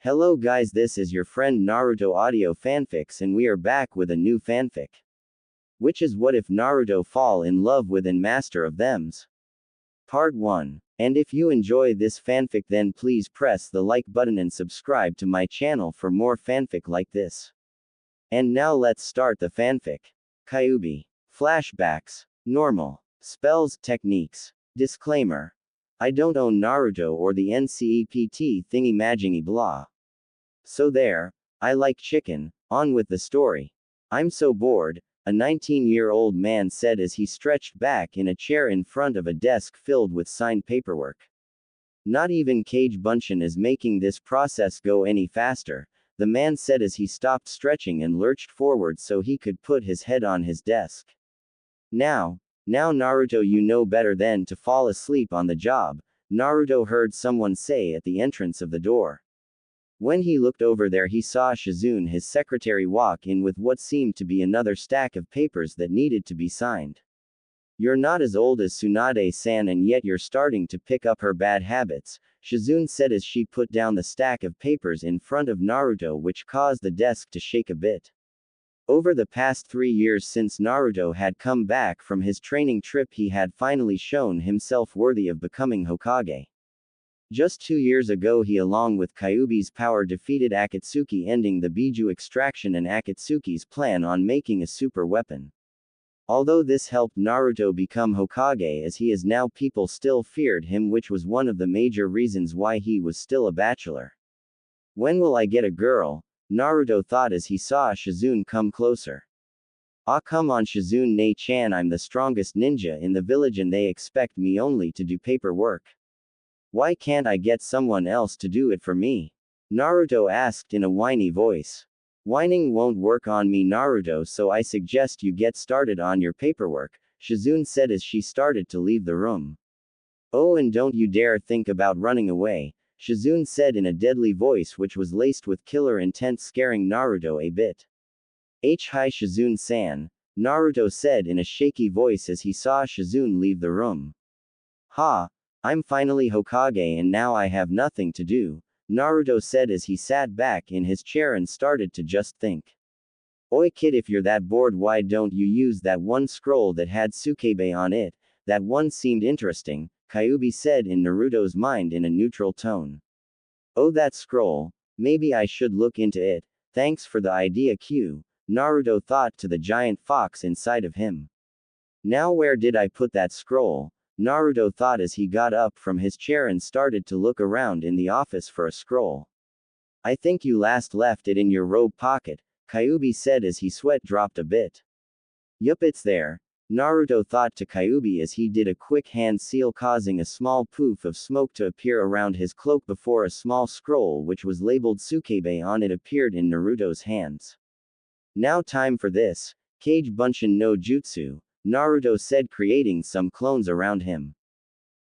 Hello guys, this is your friend Naruto Audio Fanfics and we are back with a new fanfic. Which is what if Naruto fall in love with an master of thems? Part 1. And if you enjoy this fanfic then please press the like button and subscribe to my channel for more fanfic like this. And now let's start the fanfic. Kyuubi. Flashbacks. Normal. Spells, techniques. Disclaimer. I don't own Naruto or the NCEPT thingy majingy blah. So there, I like chicken, on with the story. I'm so bored, a 19-year-old man said as he stretched back in a chair in front of a desk filled with signed paperwork. Not even Cage Bunshin is making this process go any faster, the man said as he stopped stretching and lurched forward so he could put his head on his desk. Now Naruto, you know better than to fall asleep on the job, Naruto heard someone say at the entrance of the door. When he looked over there he saw Shizune, his secretary, walk in with what seemed to be another stack of papers that needed to be signed. You're not as old as Tsunade-san and yet you're starting to pick up her bad habits, Shizune said as she put down the stack of papers in front of Naruto, which caused the desk to shake a bit. Over the past 3 years since Naruto had come back from his training trip he had finally shown himself worthy of becoming Hokage. Just 2 years ago he along with Kyuubi's power defeated Akatsuki, ending the Biju extraction and Akatsuki's plan on making a super weapon. Although this helped Naruto become Hokage as he is now, people still feared him, which was one of the major reasons why he was still a bachelor. When will I get a girl? Naruto thought as he saw Shizune come closer. Ah, come on Shizune-chan, I'm the strongest ninja in the village and they expect me only to do paperwork. Why can't I get someone else to do it for me? Naruto asked in a whiny voice. Whining won't work on me Naruto, so I suggest you get started on your paperwork, Shizune said as she started to leave the room. Oh, and don't you dare think about running away, Shizune said in a deadly voice which was laced with killer intent, scaring Naruto a bit. Hi Shizune-san, Naruto said in a shaky voice as he saw Shizune leave the room. Ha! I'm finally Hokage and now I have nothing to do, Naruto said as he sat back in his chair and started to just think. Oi kid, if you're that bored why don't you use that one scroll that had Sukebe on it, that one seemed interesting, Kyuubi said in Naruto's mind in a neutral tone. Oh, that scroll, maybe I should look into it, thanks for the idea Q, Naruto thought to the giant fox inside of him. Now where did I put that scroll? Naruto thought as he got up from his chair and started to look around in the office for a scroll. I think you last left it in your robe pocket, Kyuubi said as he sweat dropped a bit. Yup, it's there, Naruto thought to Kyuubi as he did a quick hand seal, causing a small poof of smoke to appear around his cloak before a small scroll which was labeled Sukebe on it appeared in Naruto's hands. Now time for this, Cage Bunshin no Jutsu, Naruto said, creating some clones around him.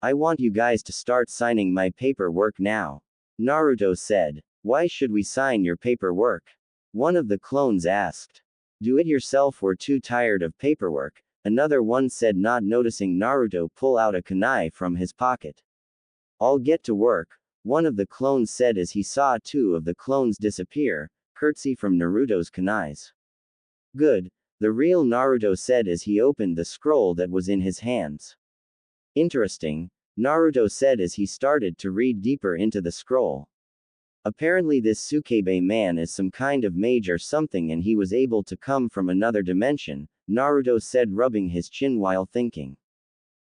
I want you guys to start signing my paperwork now, Naruto said. Why should we sign your paperwork? One of the clones asked. Do it yourself, we're too tired of paperwork, another one said, not noticing Naruto pull out a kunai from his pocket. I'll get to work, one of the clones said as he saw 2 of the clones disappear, courtesy from Naruto's kunais. Good. The real Naruto said as he opened the scroll that was in his hands. Interesting, Naruto said as he started to read deeper into the scroll. Apparently this Sukebe man is some kind of mage or something and he was able to come from another dimension, Naruto said, rubbing his chin while thinking.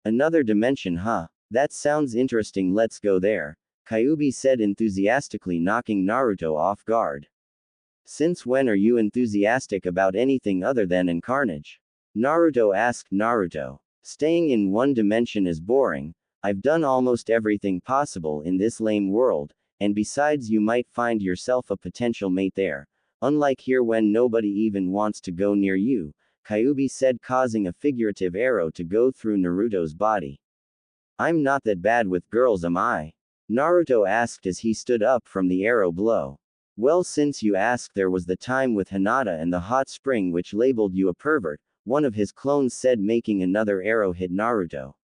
Another dimension, huh? That sounds interesting, let's go there, Kyuubi said enthusiastically, knocking Naruto off guard. Since when are you enthusiastic about anything other than in carnage? Naruto asked Naruto. Staying in one dimension is boring, I've done almost everything possible in this lame world, and besides you might find yourself a potential mate there, unlike here when nobody even wants to go near you, Kyuubi said, causing a figurative arrow to go through Naruto's body. I'm not that bad with girls, am I? Naruto asked as he stood up from the arrow blow. Well, since you ask, there was the time with Hinata and the hot spring which labeled you a pervert, one of his clones said, making another arrow hit Naruto.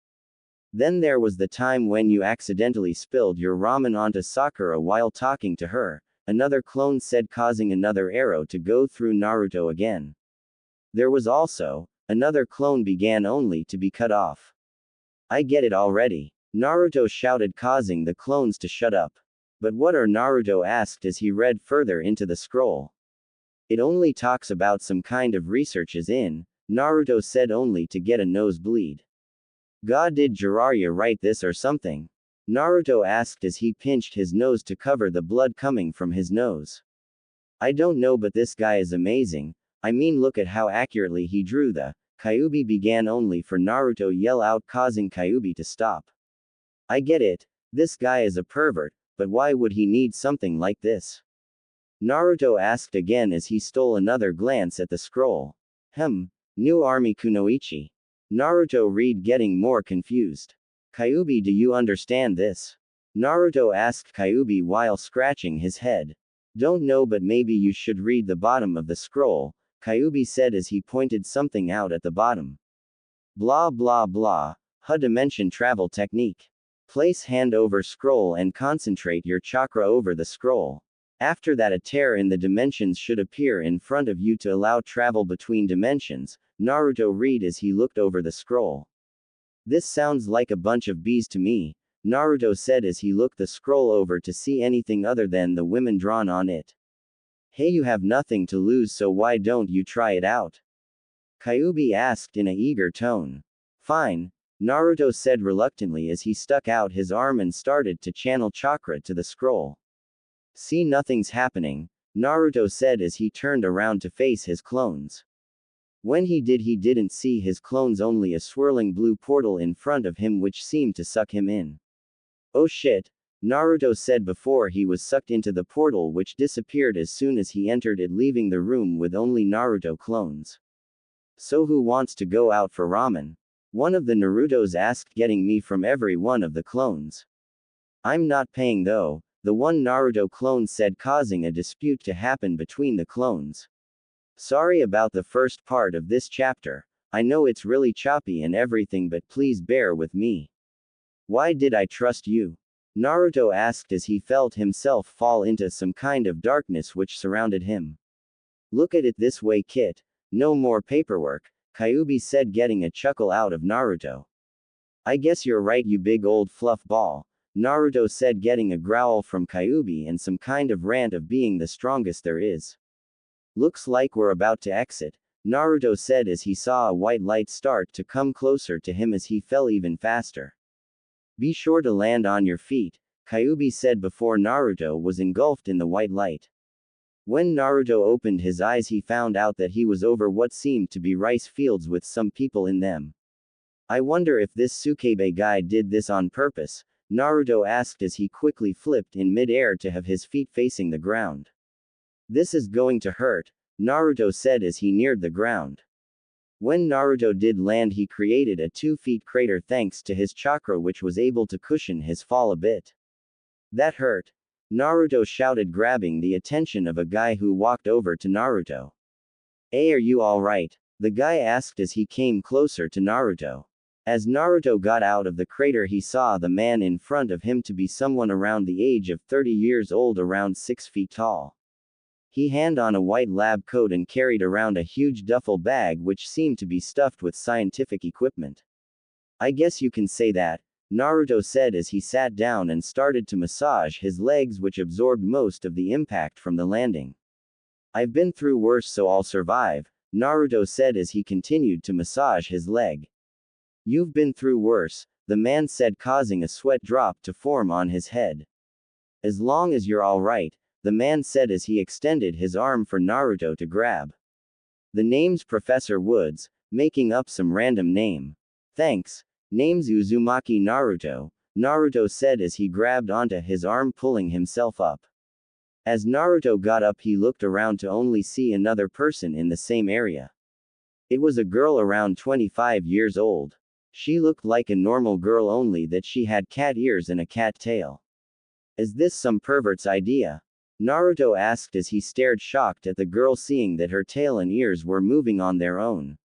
Then there was the time when you accidentally spilled your ramen onto Sakura while talking to her, another clone said, causing another arrow to go through Naruto again. There was also another clone began only to be cut off. I get it already. Naruto shouted, causing the clones to shut up. But what are? Naruto asked as he read further into the scroll. It only talks about some kind of researches in, Naruto said, only to get a nosebleed. God, did Jiraiya write this or something? Naruto asked as he pinched his nose to cover the blood coming from his nose. I don't know, but this guy is amazing. I mean, look at how accurately he drew the Kyuubi began only for Naruto yell out, causing Kyuubi to stop. I get it. This guy is a pervert, but why would he need something like this? Naruto asked again as he stole another glance at the scroll. New army kunoichi. Naruto read, getting more confused. Kyuubi, do you understand this? Naruto asked Kyuubi while scratching his head. Don't know, but maybe you should read the bottom of the scroll, Kyuubi said as he pointed something out at the bottom. Blah blah blah. Dimension travel technique. Place hand over scroll and concentrate your chakra over the scroll. After that, a tear in the dimensions should appear in front of you to allow travel between dimensions, Naruto read as he looked over the scroll. This sounds like a bunch of bees to me, Naruto said as he looked the scroll over to see anything other than the women drawn on it. Hey, you have nothing to lose, so why don't you try it out? Kyuubi asked in a eager tone. Fine, Naruto said reluctantly as he stuck out his arm and started to channel chakra to the scroll. See, nothing's happening, Naruto said as he turned around to face his clones. When he did, he didn't see his clones, only a swirling blue portal in front of him which seemed to suck him in. Oh shit, Naruto said before he was sucked into the portal, which disappeared as soon as he entered it, leaving the room with only Naruto clones. So who wants to go out for ramen? One of the Narutos asked, getting me from every one of the clones. I'm not paying though, the one Naruto clone said, causing a dispute to happen between the clones. Sorry about the first part of this chapter. I know it's really choppy and everything, but please bear with me. Why did I trust you? Naruto asked as he felt himself fall into some kind of darkness which surrounded him. Look at it this way, Kit. No more paperwork, Kyuubi said, getting a chuckle out of Naruto. I guess you're right, you big old fluff ball, Naruto said, getting a growl from Kyuubi and some kind of rant of being the strongest there is. Looks like we're about to exit, Naruto said as he saw a white light start to come closer to him as he fell even faster. Be sure to land on your feet, Kyuubi said before Naruto was engulfed in the white light. When Naruto opened his eyes, he found out that he was over what seemed to be rice fields with some people in them. I wonder if this Sukebe guy did this on purpose, Naruto asked as he quickly flipped in mid-air to have his feet facing the ground. This is going to hurt, Naruto said as he neared the ground. When Naruto did land, he created a 2-foot crater thanks to his chakra, which was able to cushion his fall a bit. That hurt, Naruto shouted, grabbing the attention of a guy who walked over to Naruto. Hey, are you alright? The guy asked as he came closer to Naruto. As Naruto got out of the crater, he saw the man in front of him to be someone around the age of 30 years old, around 6 feet tall. He had on a white lab coat and carried around a huge duffel bag which seemed to be stuffed with scientific equipment. I guess you can say that, Naruto said as he sat down and started to massage his legs, which absorbed most of the impact from the landing. I've been through worse, so I'll survive, Naruto said as he continued to massage his leg. You've been through worse, the man said, causing a sweat drop to form on his head. As long as you're alright, the man said as he extended his arm for Naruto to grab. The name's Professor Woods, making up some random name. Thanks. Name's Uzumaki Naruto, Naruto said as he grabbed onto his arm, pulling himself up. As Naruto got up, he looked around to only see another person in the same area. It was a girl around 25 years old. She looked like a normal girl, only that she had cat ears and a cat tail. Is this some pervert's idea? Naruto asked as he stared shocked at the girl, seeing that her tail and ears were moving on their own.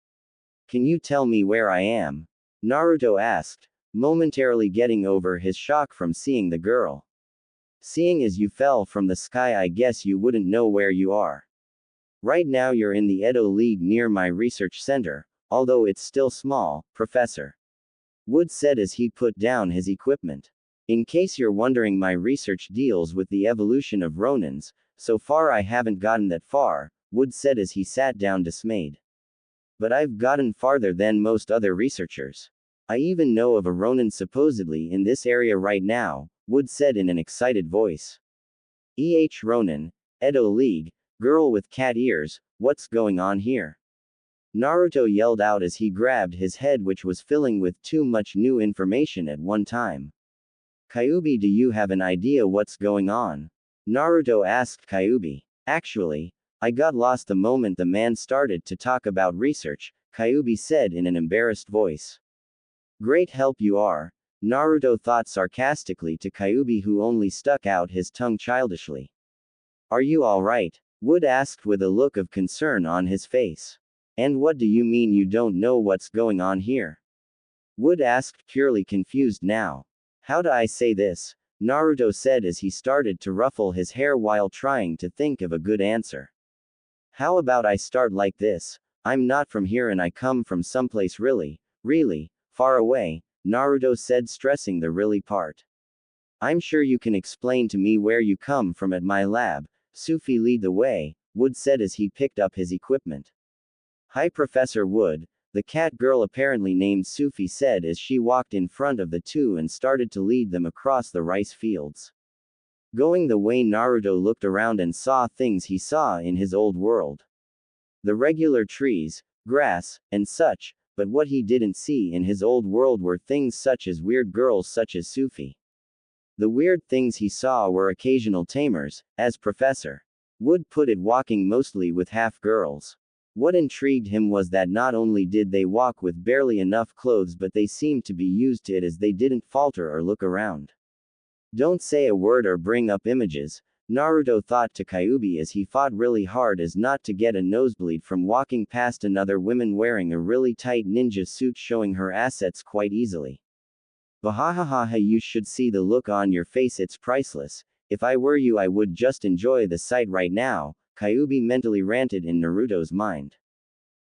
Can you tell me where I am? Naruto asked, momentarily getting over his shock from seeing the girl. Seeing as you fell from the sky, I guess you wouldn't know where you are. Right now you're in the Edo League near my research center, although it's still small, Professor Wood said as he put down his equipment. In case you're wondering, my research deals with the evolution of Ronins. So far I haven't gotten that far, Wood said as he sat down dismayed. But I've gotten farther than most other researchers. I even know of a Ronin supposedly in this area right now, Wood said in an excited voice. Ronin, Edo League, girl with cat ears, what's going on here? Naruto yelled out as he grabbed his head, which was filling with too much new information at one time. Kyuubi, do you have an idea what's going on? Naruto asked Kyuubi. Actually, I got lost the moment the man started to talk about research, Kyuubi said in an embarrassed voice. Great help you are, Naruto thought sarcastically to Kyuubi, who only stuck out his tongue childishly. Are you alright? Wood asked with a look of concern on his face. And what do you mean you don't know what's going on here? Wood asked, purely confused now. How do I say this? Naruto said as he started to ruffle his hair while trying to think of a good answer. How about I start like this? I'm not from here and I come from someplace really far away, Naruto said, stressing the really part. I'm sure you can explain to me where you come from at my lab. Sufi, lead the way, Wood said as he picked up his equipment. Hi Professor Wood, the cat girl apparently named Sufi said as she walked in front of the two and started to lead them across the rice fields. Going the way Naruto looked around and saw things he saw in his old world. The regular trees, grass, and such, but what he didn't see in his old world were things such as weird girls such as Sufi. The weird things he saw were occasional tamers, as Professor Wood put it, walking mostly with half girls. What intrigued him was that not only did they walk with barely enough clothes, but they seemed to be used to it as they didn't falter or look around. Don't say a word or bring up images, Naruto thought to Kyuubi as he fought really hard as not to get a nosebleed from walking past another woman wearing a really tight ninja suit showing her assets quite easily. Bahahaha, you should see the look on your face, it's priceless. If I were you I would just enjoy the sight right now, Kyuubi mentally ranted in Naruto's mind.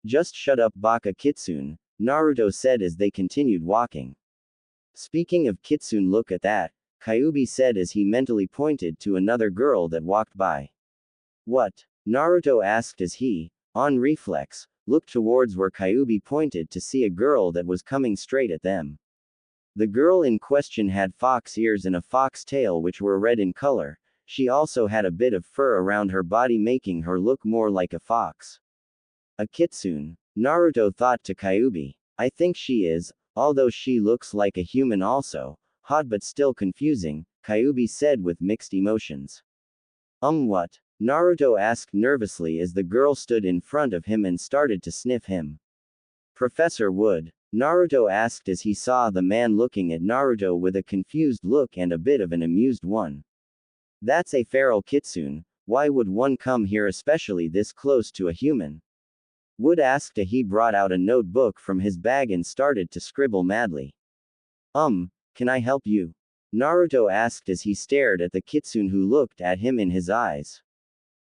Just shut up Baka Kitsune, Naruto said as they continued walking. Speaking of Kitsune, look at that, Kyuubi said as he mentally pointed to another girl that walked by. What? Naruto asked as he, on reflex, looked towards where Kyuubi pointed to see a girl that was coming straight at them. The girl in question had fox ears and a fox tail which were red in color. She also had a bit of fur around her body making her look more like a fox. A kitsune, Naruto thought to Kyuubi. I think she is, although she looks like a human also. Hot but still confusing, Kyuubi said with mixed emotions. What? Naruto asked nervously as the girl stood in front of him and started to sniff him. Professor Wood, Naruto asked as he saw the man looking at Naruto with a confused look and a bit of an amused one. That's a feral kitsune, why would one come here especially this close to a human? Wood asked as he brought out a notebook from his bag and started to scribble madly. Can I help you? Naruto asked as he stared at the kitsune who looked at him in his eyes.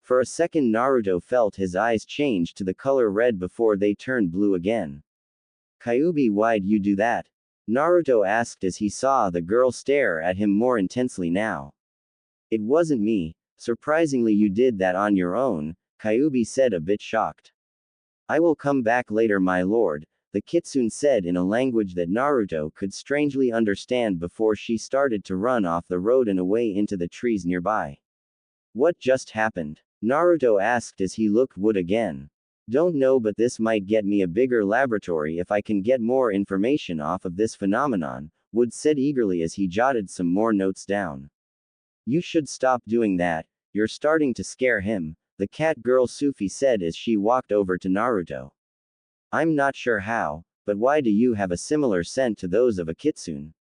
For a second Naruto felt his eyes change to the color red before they turned blue again. Kyuubi, why'd you do that? Naruto asked as he saw the girl stare at him more intensely now. It wasn't me, surprisingly you did that on your own, Kyuubi said a bit shocked. I will come back later my lord, the kitsune said in a language that Naruto could strangely understand before she started to run off the road and away into the trees nearby. What just happened? Naruto asked as he looked Wood again. Don't know, but this might get me a bigger laboratory if I can get more information off of this phenomenon, Wood said eagerly as he jotted some more notes down. You should stop doing that, you're starting to scare him, the cat girl Sufi said as she walked over to Naruto. I'm not sure how, but why do you have a similar scent to those of a kitsune?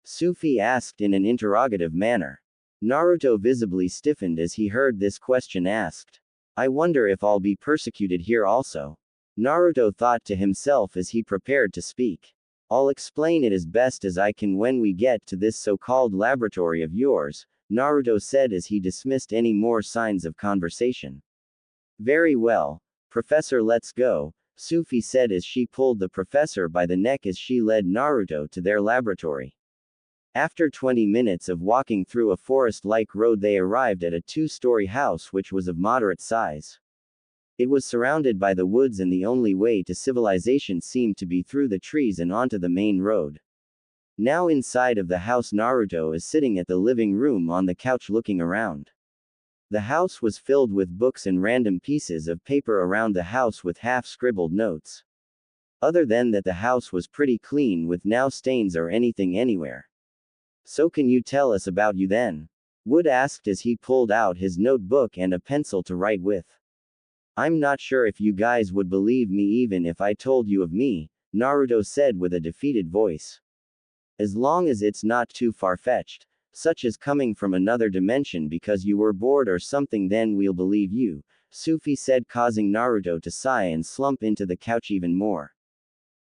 Sufi asked in an interrogative manner. Naruto visibly stiffened as he heard this question asked. I wonder if I'll be persecuted here also. Naruto thought to himself as he prepared to speak. I'll explain it as best as I can when we get to this so-called laboratory of yours, Naruto said as he dismissed any more signs of conversation. Very well, Professor, let's go, Sufi said as she pulled the professor by the neck as she led Naruto to their laboratory. After 20 minutes of walking through a forest-like road, they arrived at a two-story house which was of moderate size. It was surrounded by the woods and the only way to civilization seemed to be through the trees and onto the main road. Now inside of the house, Naruto is sitting at the living room on the couch looking around. The house was filled with books and random pieces of paper around the house with half-scribbled notes. Other than that, the house was pretty clean with no stains or anything anywhere. So can you tell us about you then? Wood asked as he pulled out his notebook and a pencil to write with. I'm not sure if you guys would believe me even if I told you of me, Naruto said with a defeated voice. As long as it's not too far-fetched, such as coming from another dimension because you were bored or something, then we'll believe you, Sufi said, causing Naruto to sigh and slump into the couch even more.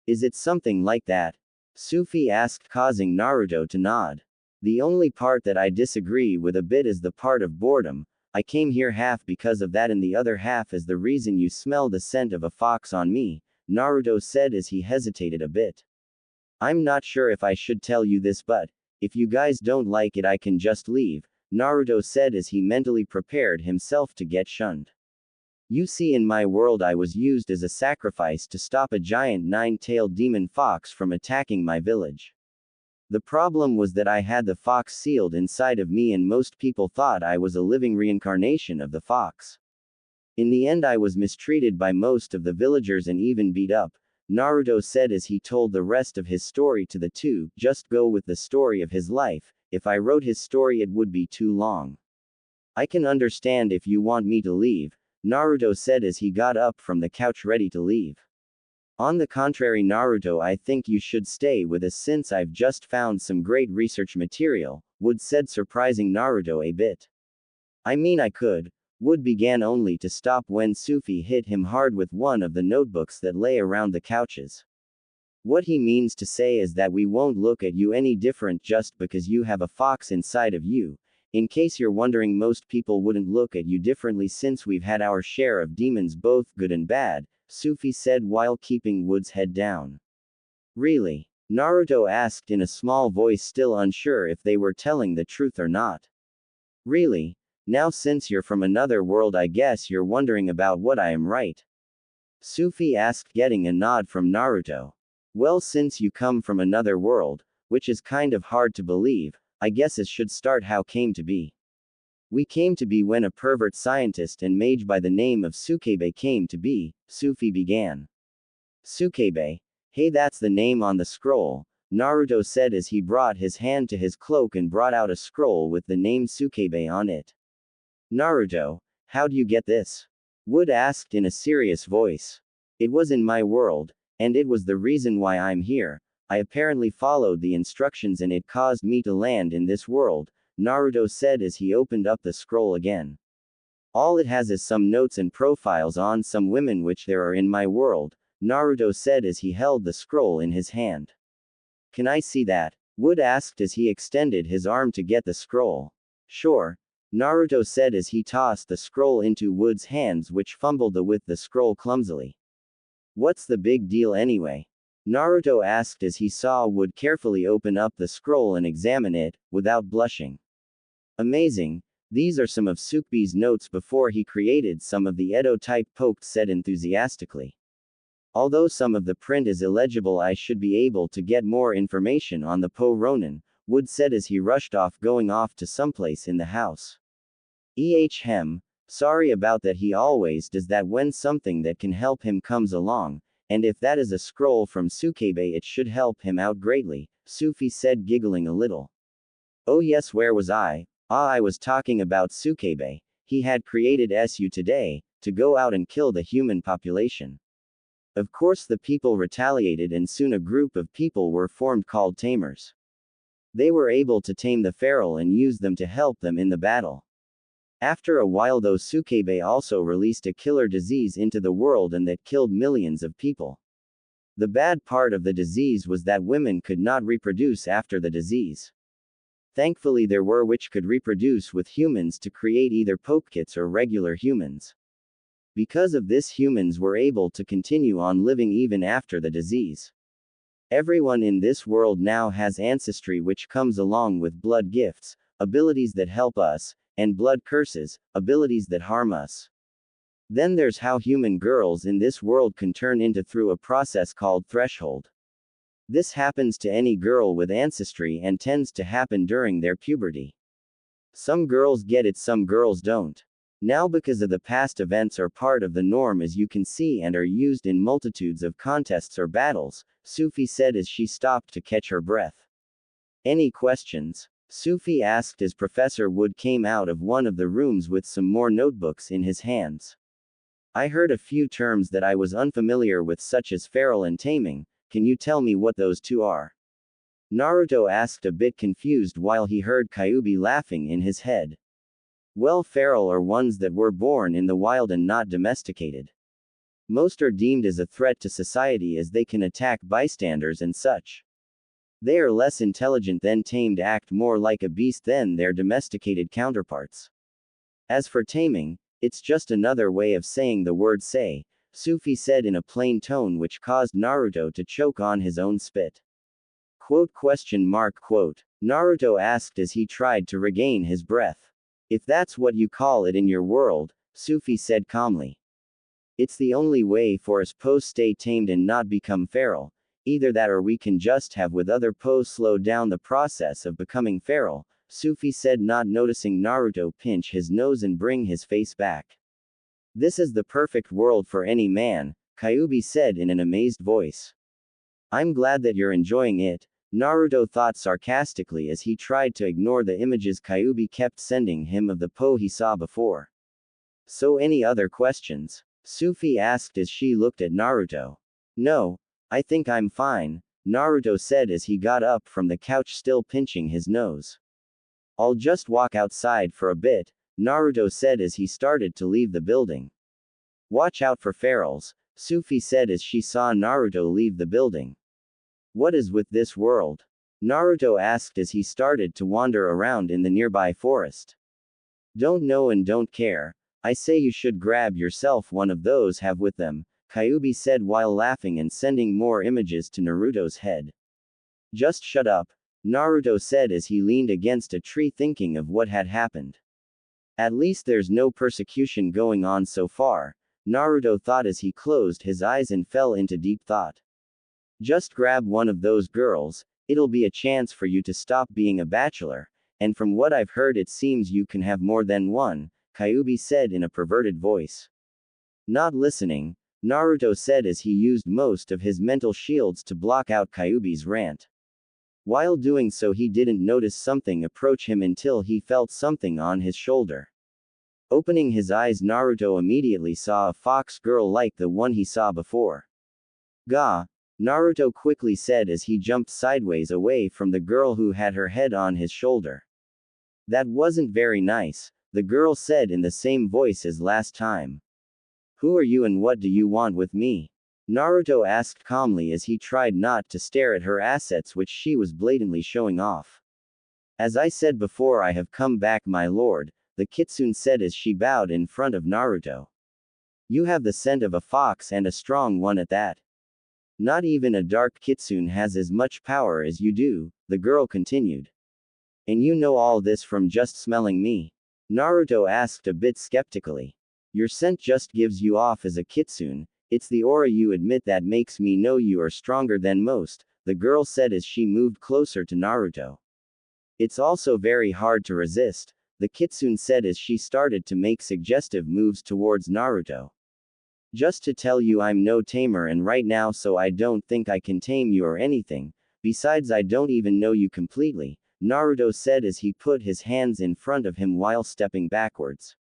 Is it something like that? Sufi asked, causing Naruto to nod. The only part that I disagree with a bit is the part of boredom. I came here half because of that and the other half is the reason you smell the scent of a fox on me, Naruto said as he hesitated a bit. I'm not sure if I should tell you this, but if you guys don't like it I can just leave, Naruto said as he mentally prepared himself to get shunned. You see, in my world I was used as a sacrifice to stop a giant nine-tailed demon fox from attacking my village. The problem was that I had the fox sealed inside of me and most people thought I was a living reincarnation of the fox. In the end I was mistreated by most of the villagers and even beat up, Naruto said as he told the rest of his story to the two. Just go with the story of his life. If I wrote his story it would be too long. I can understand if you want me to leave, Naruto said as he got up from the couch ready to leave. On the contrary, Naruto, I think you should stay with us since I've just found some great research material, Wood said, surprising Naruto a bit. I mean, I could. Wood began only to stop when Sufi hit him hard with one of the notebooks that lay around the couches. What he means to say is that we won't look at you any different just because you have a fox inside of you. In case you're wondering, most people wouldn't look at you differently since we've had our share of demons, both good and bad, Sufi said while keeping Wood's head down. Really? Naruto asked in a small voice, still unsure if they were telling the truth or not. Really? Now since you're from another world I guess you're wondering about what I am, right? Sufi asked, getting a nod from Naruto. Well, since you come from another world, which is kind of hard to believe, I guess it should start how came to be. We came to be when a pervert scientist and mage by the name of Sukebe came to be, Sufi began. Sukebe? Hey, that's the name on the scroll, Naruto said as he brought his hand to his cloak and brought out a scroll with the name Sukebe on it. Naruto, how'd you get this? Wood asked in a serious voice. It was in my world, and it was the reason why I'm here. I apparently followed the instructions and it caused me to land in this world, Naruto said as he opened up the scroll again. All it has is some notes and profiles on some women which there are in my world, Naruto said as he held the scroll in his hand. Can I see that? Wood asked as he extended his arm to get the scroll. Sure, Naruto said as he tossed the scroll into Wood's hands, which fumbled with the scroll clumsily. What's the big deal anyway? Naruto asked as he saw Wood carefully open up the scroll and examine it, without blushing. Amazing, these are some of Sukibe's notes before he created some of the Edo type, Poked said enthusiastically. Although some of the print is illegible, I should be able to get more information on the Po-Ronin, Wood said as he rushed off, going off to someplace in the house. Sorry about that, he always does that when something that can help him comes along, and if that is a scroll from Sukebe it should help him out greatly, Sufi said, giggling a little. Oh yes, where was I? I was talking about Sukebe. He had created SU today, to go out and kill the human population. Of course the people retaliated and soon a group of people were formed called Tamers. They were able to tame the feral and use them to help them in the battle. After a while though, Sukebe also released a killer disease into the world and that killed millions of people. The bad part of the disease was that women could not reproduce after the disease. Thankfully there were which could reproduce with humans to create either pokekits or regular humans. Because of this humans were able to continue on living even after the disease. Everyone in this world now has ancestry which comes along with blood gifts, abilities that help us, and blood curses, abilities that harm us. Then there's how human girls in this world can turn into through a process called threshold. This happens to any girl with ancestry and tends to happen during their puberty. Some girls get it, some girls don't. Now because of the past events are part of the norm as you can see and are used in multitudes of contests or battles, Sufi said as she stopped to catch her breath. Any questions? Sufi asked as Professor Wood came out of one of the rooms with some more notebooks in his hands. I heard a few terms that I was unfamiliar with such as feral and taming, can you tell me what those two are? Naruto asked a bit confused while he heard Kyuubi laughing in his head. Well, feral are ones that were born in the wild and not domesticated. Most are deemed as a threat to society as they can attack bystanders and such. They are less intelligent than tamed, act more like a beast than their domesticated counterparts. As for taming, it's just another way of saying the word say, Sufi said in a plain tone which caused Naruto to choke on his own spit. Quote? Naruto asked as he tried to regain his breath. If that's what you call it in your world, Sufi said calmly. It's the only way for us Po stay tamed and not become feral, either that or we can just have with other Po slow down the process of becoming feral, Sufi said, not noticing Naruto pinch his nose and bring his face back. This is the perfect world for any man, Kyuubi said in an amazed voice. I'm glad that you're enjoying it, Naruto thought sarcastically as he tried to ignore the images Kyuubi kept sending him of the Po he saw before. So any other questions? Sufi asked as she looked at Naruto. No, I think I'm fine, Naruto said as he got up from the couch still pinching his nose. I'll just walk outside for a bit, Naruto said as he started to leave the building. Watch out for ferals, Sufi said as she saw Naruto leave the building. What is with this world? Naruto asked as he started to wander around in the nearby forest. Don't know and don't care, I say you should grab yourself one of those, have with them, Kyuubi said while laughing and sending more images to Naruto's head. Just shut up, Naruto said as he leaned against a tree thinking of what had happened. At least there's no persecution going on so far, Naruto thought as he closed his eyes and fell into deep thought. Just grab one of those girls, it'll be a chance for you to stop being a bachelor, and from what I've heard it seems you can have more than one, Kyuubi said in a perverted voice. Not listening, Naruto said as he used most of his mental shields to block out Kyuubi's rant. While doing so he didn't notice something approach him until he felt something on his shoulder. Opening his eyes Naruto immediately saw a fox girl like the one he saw before. Gah! Naruto quickly said as he jumped sideways away from the girl who had her head on his shoulder. That wasn't very nice, the girl said in the same voice as last time. Who are you and what do you want with me? Naruto asked calmly as he tried not to stare at her assets which she was blatantly showing off. As I said before, I have come back, my lord, the kitsune said as she bowed in front of Naruto. You have the scent of a fox and a strong one at that. Not even a dark kitsune has as much power as you do, the girl continued. And you know all this from just smelling me? Naruto asked a bit skeptically. Your scent just gives you off as a kitsune, it's the aura you admit that makes me know you are stronger than most, the girl said as she moved closer to Naruto. It's also very hard to resist, the kitsune said as she started to make suggestive moves towards Naruto. Just to tell you, I'm no tamer and right now, so I don't think I can tame you or anything, besides I don't even know you completely, Naruto said as he put his hands in front of him while stepping backwards.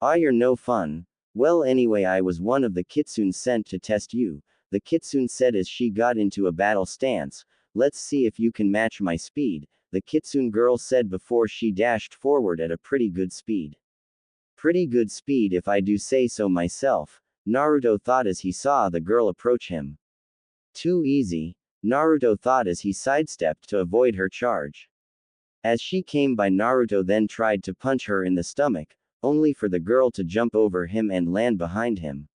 Ah, you're no fun. Well, anyway, I was one of the kitsunes sent to test you, the kitsune said as she got into a battle stance. Let's see if you can match my speed, the kitsune girl said before she dashed forward at a pretty good speed. Pretty good speed if I do say so myself, Naruto thought as he saw the girl approach him. Too easy, Naruto thought as he sidestepped to avoid her charge. As she came by, Naruto then tried to punch her in the stomach, only for the girl to jump over him and land behind him.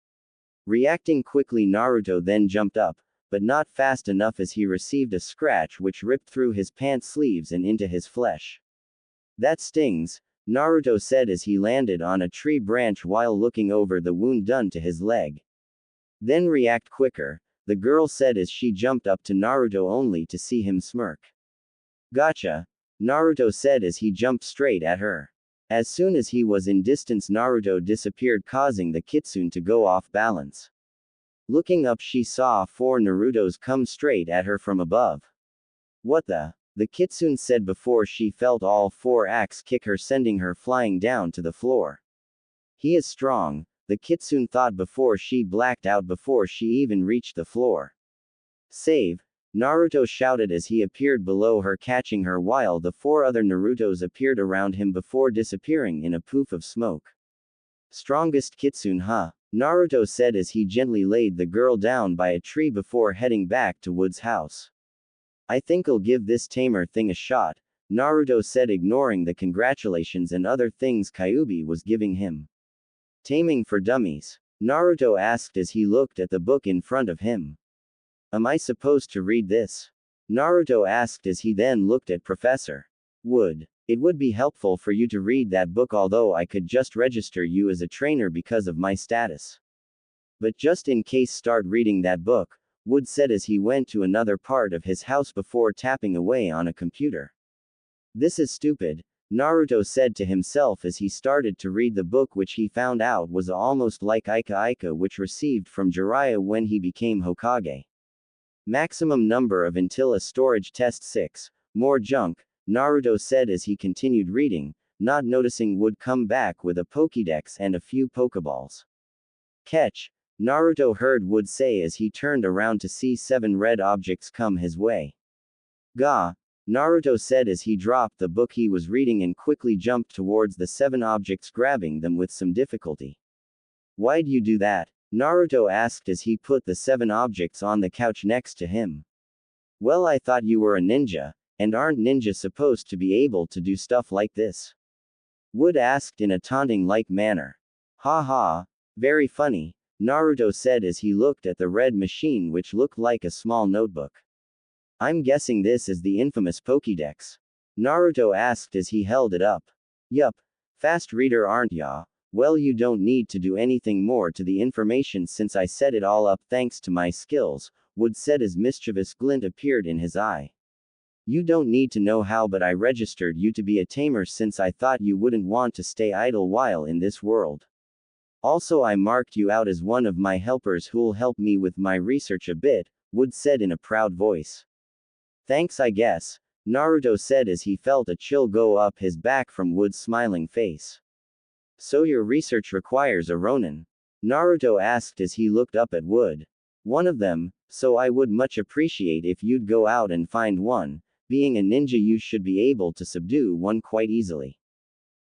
Reacting quickly, Naruto then jumped up, but not fast enough, as he received a scratch which ripped through his pant sleeves and into his flesh. "That stings," Naruto said as he landed on a tree branch while looking over the wound done to his leg. "Then react quicker," the girl said as she jumped up to Naruto only to see him smirk. "Gotcha," Naruto said as he jumped straight at her. As soon as he was in distance, Naruto disappeared, causing the kitsune to go off balance. Looking up, she saw 4 Narutos come straight at her from above. "What the kitsune said before she felt all 4 axe kick her, sending her flying down to the floor. "He is strong," the kitsune thought before she blacked out before she even reached the floor. "Save!" Naruto shouted as he appeared below her, catching her, while the 4 other Narutos appeared around him before disappearing in a poof of smoke. "Strongest kitsune, huh?" Naruto said as he gently laid the girl down by a tree before heading back to Wood's house. "I think I'll give this Tamer thing a shot," Naruto said, ignoring the congratulations and other things Kyuubi was giving him. "Taming for dummies?" Naruto asked as he looked at the book in front of him. "Am I supposed to read this?" Naruto asked as he then looked at Professor Wood. "It would be helpful for you to read that book, although I could just register you as a trainer because of my status. But just in case, start reading that book," Wood said as he went to another part of his house before tapping away on a computer. "This is stupid," Naruto said to himself as he started to read the book, which he found out was almost like Ika Ika, which received from Jiraiya when he became Hokage. "Maximum number of until a storage test 6. More junk," Naruto said as he continued reading, not noticing Wood come back with a Pokédex and a few Pokeballs. "Catch," Naruto heard Wood say as he turned around to see 7 red objects come his way. "Gah," Naruto said as he dropped the book he was reading and quickly jumped towards the 7 objects, grabbing them with some difficulty. "Why'd you do that?" Naruto asked as he put the 7 objects on the couch next to him. "Well, I thought you were a ninja, and aren't ninja supposed to be able to do stuff like this?" Wood asked in a taunting-like manner. "Ha ha, very funny," Naruto said as he looked at the red machine, which looked like a small notebook. "I'm guessing this is the infamous Pokédex?" Naruto asked as he held it up. "Yup. Fast reader, aren't ya? Well, you don't need to do anything more to the information since I set it all up thanks to my skills," Wood said as mischievous glint appeared in his eye. "You don't need to know how, but I registered you to be a tamer since I thought you wouldn't want to stay idle while in this world. Also, I marked you out as one of my helpers who'll help me with my research a bit," Wood said in a proud voice. "Thanks, I guess," Naruto said as he felt a chill go up his back from Wood's smiling face. "So your research requires a Ronin?" Naruto asked as he looked up at Wood. "One of them, so I would much appreciate if you'd go out and find one. Being a ninja, you should be able to subdue one quite easily.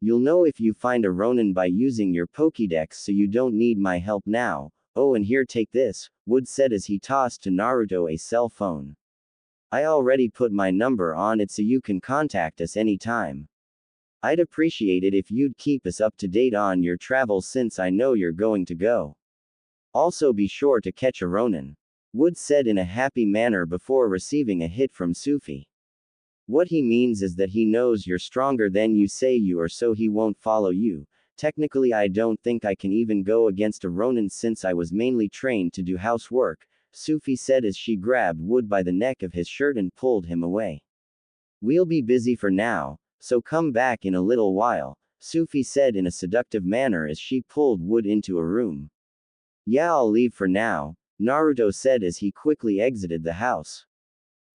You'll know if you find a Ronin by using your Pokédex, so you don't need my help now. Oh, and here, take this," Wood said as he tossed to Naruto a cell phone. "I already put my number on it so you can contact us anytime. I'd appreciate it if you'd keep us up to date on your travels since I know you're going to go. Also, be sure to catch a Ronin," Wood said in a happy manner before receiving a hit from Sufi. "What he means is that he knows you're stronger than you say you are, so he won't follow you. Technically, I don't think I can even go against a Ronin since I was mainly trained to do housework," Sufi said as she grabbed Wood by the neck of his shirt and pulled him away. "We'll be busy for now, so come back in a little while," Sufi said in a seductive manner as she pulled Wood into a room. "Yeah, I'll leave for now," Naruto said as he quickly exited the house.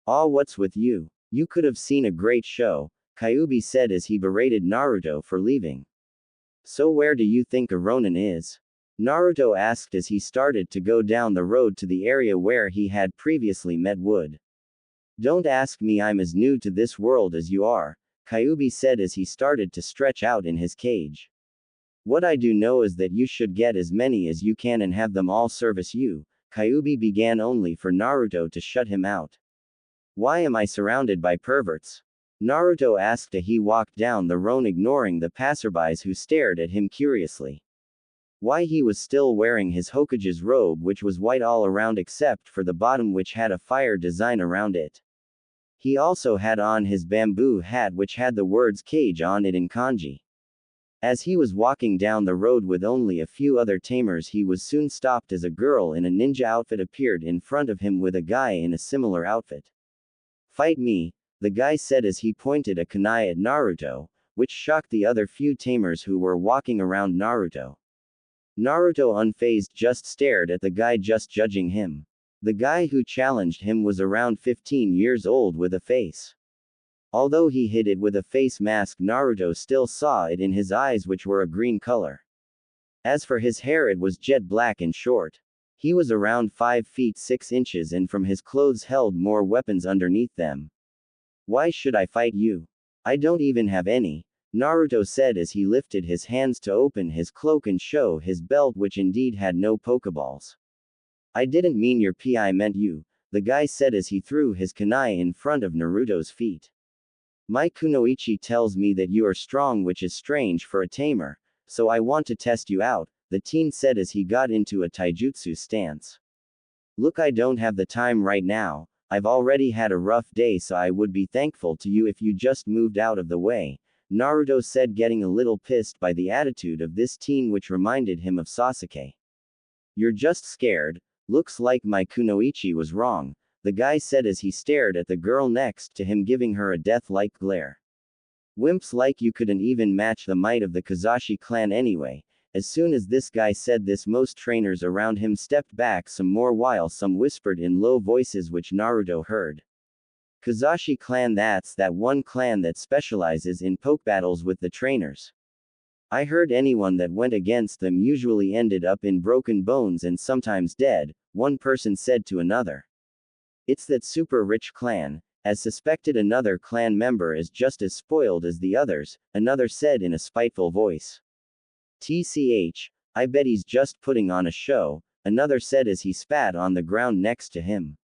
"Aw, what's with you? You could have seen a great show," Kyuubi said as he berated Naruto for leaving. "So where do you think a Ronin is?" Naruto asked as he started to go down the road to the area where he had previously met Wood. "Don't ask me, I'm as new to this world as you are," Kyuubi said as he started to stretch out in his cage. "What I do know is that you should get as many as you can and have them all service you," Kyuubi began, only for Naruto to shut him out. "Why am I surrounded by perverts?" Naruto asked as he walked down the road, ignoring the passerbys who stared at him curiously. Why he was still wearing his Hokage's robe, which was white all around except for the bottom, which had a fire design around it. He also had on his bamboo hat, which had the words Kage on it in kanji. As he was walking down the road with only a few other tamers, he was soon stopped as a girl in a ninja outfit appeared in front of him with a guy in a similar outfit. "Fight me," the guy said as he pointed a kunai at Naruto, which shocked the other few tamers who were walking around Naruto. Naruto, unfazed, just stared at the guy, just judging him. The guy who challenged him was around 15 years old with a face. Although he hid it with a face mask, Naruto still saw it in his eyes, which were a green color. As for his hair, it was jet black and short. He was around 5 feet 6 inches, and from his clothes held more weapons underneath them. "Why should I fight you? I don't even have any," Naruto said as he lifted his hands to open his cloak and show his belt, which indeed had no pokeballs. "I didn't mean your pee, I meant you," the guy said as he threw his kunai in front of Naruto's feet. "My kunoichi tells me that you are strong, which is strange for a tamer, so I want to test you out," the teen said as he got into a taijutsu stance. "Look, I don't have the time right now, I've already had a rough day, so I would be thankful to you if you just moved out of the way," Naruto said, getting a little pissed by the attitude of this teen, which reminded him of Sasuke. "You're just scared. Looks like my kunoichi was wrong," the guy said as he stared at the girl next to him, giving her a death-like glare. "Wimps like you couldn't even match the might of the Kazashi clan anyway." As soon as this guy said this, most trainers around him stepped back some more, while some whispered in low voices, which Naruto heard. "Kazashi clan, that's that one clan that specializes in poke battles with the trainers. I heard anyone that went against them usually ended up in broken bones and sometimes dead," one person said to another. "It's that super rich clan, as suspected another clan member is just as spoiled as the others," another said in a spiteful voice. "TCH, I bet he's just putting on a show," another said as he spat on the ground next to him.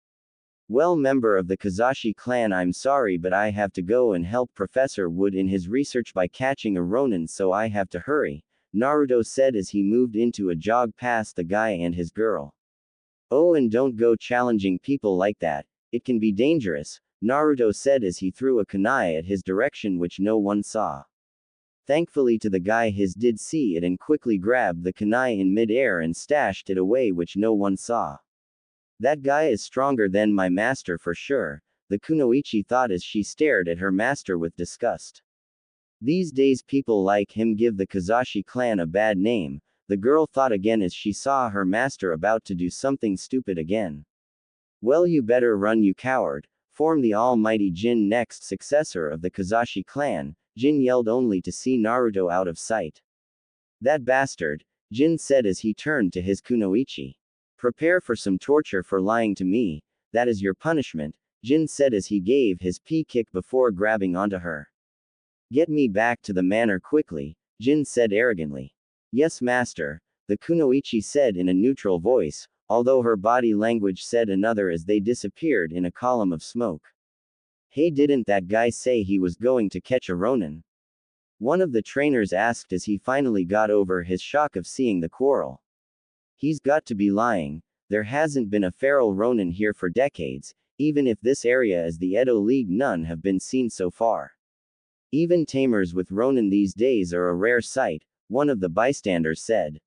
"Well, member of the Kazashi clan, I'm sorry, but I have to go and help Professor Wood in his research by catching a Ronin, so I have to hurry," Naruto said as he moved into a jog past the guy and his girl. "Oh, and don't go challenging people like that, it can be dangerous," Naruto said as he threw a kunai at his direction, which no one saw. Thankfully to the guy, his did see it and quickly grabbed the kunai in mid-air and stashed it away, which no one saw. "That guy is stronger than my master for sure," the kunoichi thought as she stared at her master with disgust. "These days people like him give the Kazashi clan a bad name," the girl thought again as she saw her master about to do something stupid again. "Well, you better run, you coward. Form the almighty Jin, next successor of the Kazashi clan," Jin yelled, only to see Naruto out of sight. "That bastard," Jin said as he turned to his kunoichi. "Prepare for some torture for lying to me, that is your punishment," Jin said as he gave his P-kick before grabbing onto her. "Get me back to the manor quickly," Jin said arrogantly. "Yes, master," the kunoichi said in a neutral voice, although her body language said another as they disappeared in a column of smoke. "Hey, didn't that guy say he was going to catch a Ronin?" one of the trainers asked as he finally got over his shock of seeing the quarrel. "He's got to be lying. There hasn't been a feral Ronin here for decades, even if this area is the Edo League, none have been seen so far. Even tamers with Ronin these days are a rare sight," one of the bystanders said.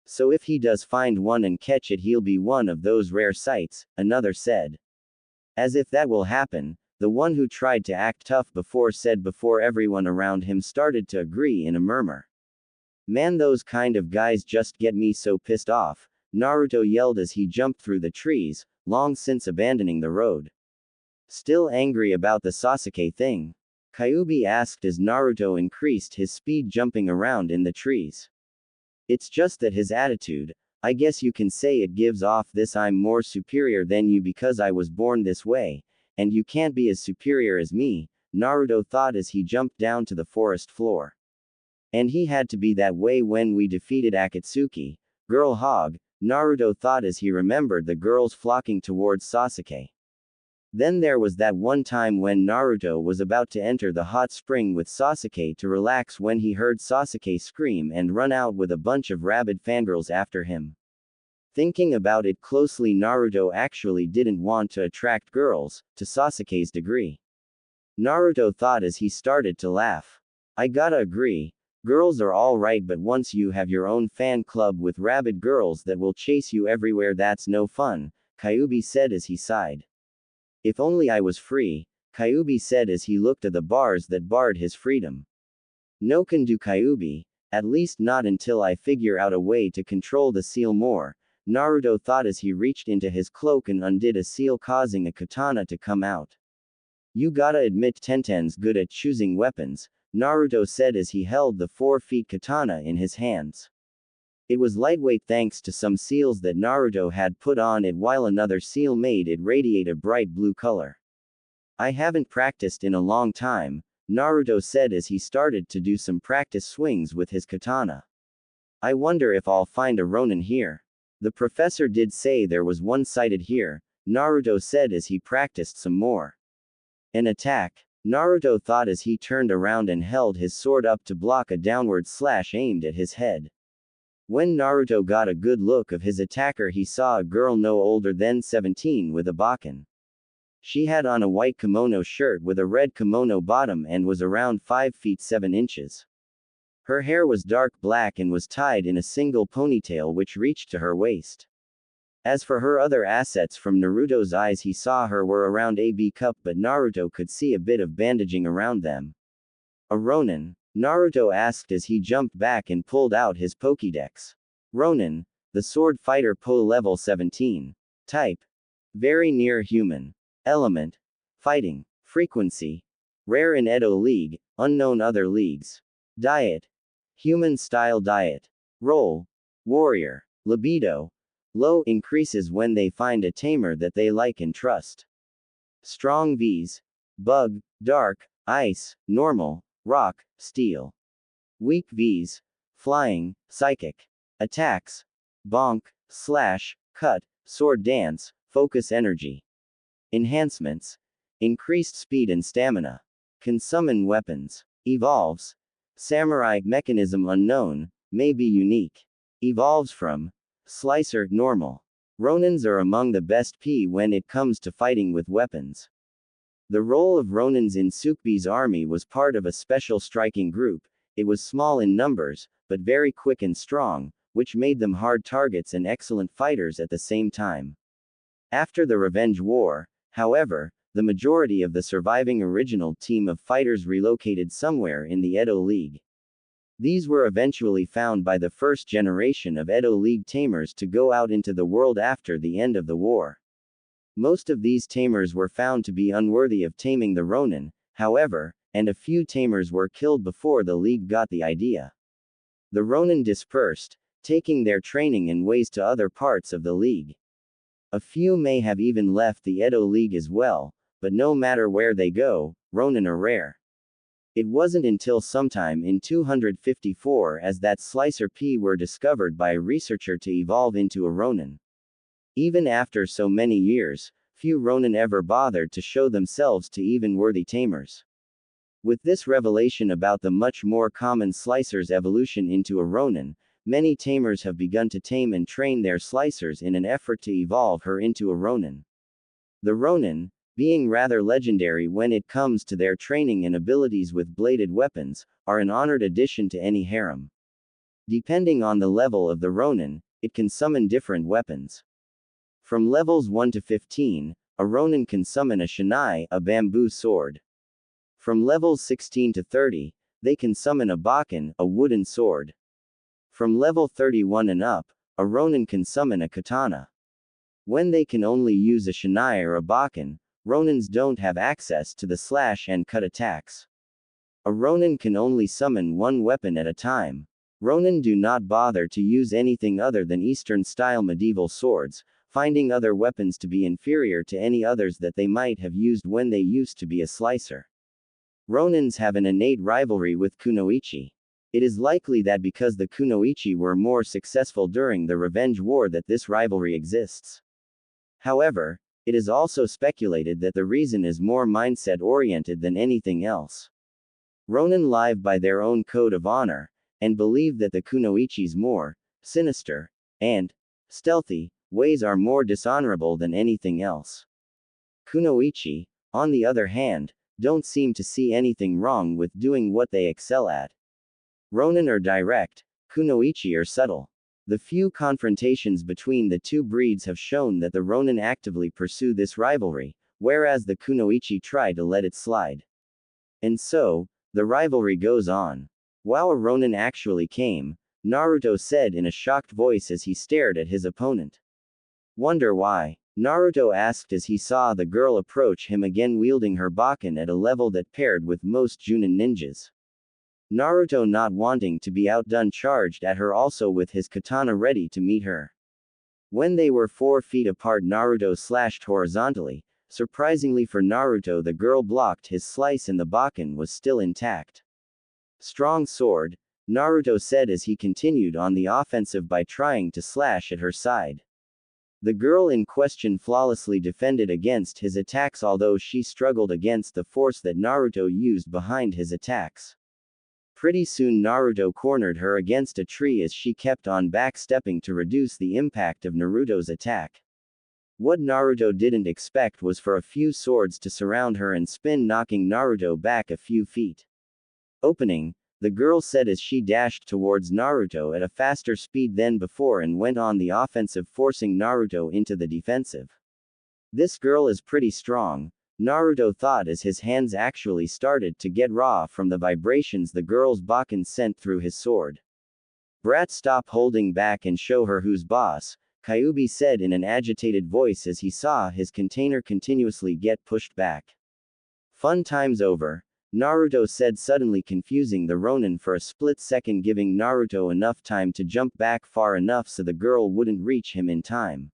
"So if he does find one and catch it, he'll be one of those rare sights," another said. "As if that will happen," the one who tried to act tough before said before everyone around him started to agree in a murmur. "Man, those kind of guys just get me so pissed off," Naruto yelled as he jumped through the trees, long since abandoning the road. "Still angry about the Sasuke thing?" Kyuubi asked as Naruto increased his speed, jumping around in the trees. "It's just that his attitude, I guess you can say, it gives off this I'm more superior than you because I was born this way, and you can't be as superior as me," Naruto thought as he jumped down to the forest floor. "And he had to be that way when we defeated Akatsuki, girl hog," Naruto thought as he remembered the girls flocking towards Sasuke. Then there was that one time when Naruto was about to enter the hot spring with Sasuke to relax when he heard Sasuke scream and run out with a bunch of rabid fangirls after him. Thinking about it closely, Naruto actually didn't want to attract girls, to Sasuke's degree. Naruto thought as he started to laugh. I gotta agree. Girls are alright, but once you have your own fan club with rabid girls that will chase you everywhere, that's no fun, Kyuubi said as he sighed. If only I was free, Kyuubi said as he looked at the bars that barred his freedom. No can do, Kyuubi, at least not until I figure out a way to control the seal more, Naruto thought as he reached into his cloak and undid a seal, causing a katana to come out. You gotta admit Tenten's good at choosing weapons, Naruto said as he held the 4 feet katana in his hands. It was lightweight thanks to some seals that Naruto had put on it, while another seal made it radiate a bright blue color. I haven't practiced in a long time, Naruto said as he started to do some practice swings with his katana. I wonder if I'll find a Ronin here. The professor did say there was one sighted here, Naruto said as he practiced some more. An attack, Naruto thought as he turned around and held his sword up to block a downward slash aimed at his head. When Naruto got a good look of his attacker, he saw a girl no older than 17 with a bakken. She had on a white kimono shirt with a red kimono bottom and was around 5 feet 7 inches. Her hair was dark black and was tied in a single ponytail which reached to her waist. As for her other assets, from Naruto's eyes he saw her were around a B cup, but Naruto could see a bit of bandaging around them. A Ronin? Naruto asked as he jumped back and pulled out his Pokédex. Ronin, the sword fighter, Po level 17. Type: very near human. Element: fighting. Frequency: rare in Edo League, unknown other leagues. Diet: human style diet. Role: warrior. Libido: low, increases when they find a tamer that they like and trust. Strong Vs: bug, dark, ice, normal, rock, steel. Weak Vs: flying, psychic. Attacks: bonk, slash, cut, sword dance, focus energy. Enhancements: increased speed and stamina. Can summon weapons. Evolves: samurai, mechanism unknown, may be unique. Evolves from Slicer, normal. Ronins are among the best P when it comes to fighting with weapons. The role of Ronins in Sukbi's army was part of a special striking group. It was small in numbers, but very quick and strong, which made them hard targets and excellent fighters at the same time. After the Revenge War, however, the majority of the surviving original team of fighters relocated somewhere in the Edo League. These were eventually found by the first generation of Edo League tamers to go out into the world after the end of the war. Most of these tamers were found to be unworthy of taming the Ronin, however, and a few tamers were killed before the League got the idea. The Ronin dispersed, taking their training and ways to other parts of the League. A few may have even left the Edo League as well, but no matter where they go, Ronin are rare. It wasn't until sometime in 254 as that Slicer P were discovered by a researcher to evolve into a Ronin. Even after so many years, few Ronin ever bothered to show themselves to even worthy tamers. With this revelation about the much more common Slicer's evolution into a Ronin, many tamers have begun to tame and train their Slicers in an effort to evolve her into a Ronin. The Ronin, being rather legendary when it comes to their training and abilities with bladed weapons, are an honored addition to any harem. Depending on the level of the Ronin, it can summon different weapons. From levels 1 to 15, a Ronin can summon a shinai, a bamboo sword. From levels 16 to 30, they can summon a bakken, a wooden sword. From level 31 and up, a Ronin can summon a katana. When they can only use a shinai or a bakken, Ronins don't have access to the slash and cut attacks. A Ronin can only summon one weapon at a time. Ronin do not bother to use anything other than Eastern-style medieval swords, finding other weapons to be inferior to any others that they might have used when they used to be a slicer. Ronins have an innate rivalry with kunoichi. It is likely that because the kunoichi were more successful during the Revenge War that this rivalry exists. However, It is also speculated that the reason is more mindset-oriented than anything else. Ronin live by their own code of honor, and believe that the kunoichi's more sinister and stealthy ways are more dishonorable than anything else. Kunoichi, on the other hand, don't seem to see anything wrong with doing what they excel at. Ronin are direct, kunoichi are subtle. The few confrontations between the two breeds have shown that the Ronin actively pursue this rivalry, whereas the kunoichi try to let it slide. And so, the rivalry goes on. Wow, a Ronin actually came, Naruto said in a shocked voice as he stared at his opponent. Wonder why? Naruto asked as he saw the girl approach him again wielding her Bakken at a level that paired with most Junin ninjas. Naruto, not wanting to be outdone, charged at her also with his katana ready to meet her. When they were 4 feet apart, Naruto slashed horizontally. Surprisingly for Naruto, the girl blocked his slice and the Bakken was still intact. Strong sword, Naruto said as he continued on the offensive by trying to slash at her side. The girl in question flawlessly defended against his attacks, although she struggled against the force that Naruto used behind his attacks. Pretty soon Naruto cornered her against a tree as she kept on backstepping to reduce the impact of Naruto's attack. What Naruto didn't expect was for a few swords to surround her and spin, knocking Naruto back a few feet. Opening, the girl said as she dashed towards Naruto at a faster speed than before and went on the offensive, forcing Naruto into the defensive. This girl is pretty strong, Naruto thought as his hands actually started to get raw from the vibrations the girl's Bakken sent through his sword. Brat, stop holding back and show her who's boss, Kyuubi said in an agitated voice as he saw his container continuously get pushed back. Fun time's over, Naruto said, suddenly confusing the Ronin for a split second, giving Naruto enough time to jump back far enough so the girl wouldn't reach him in time.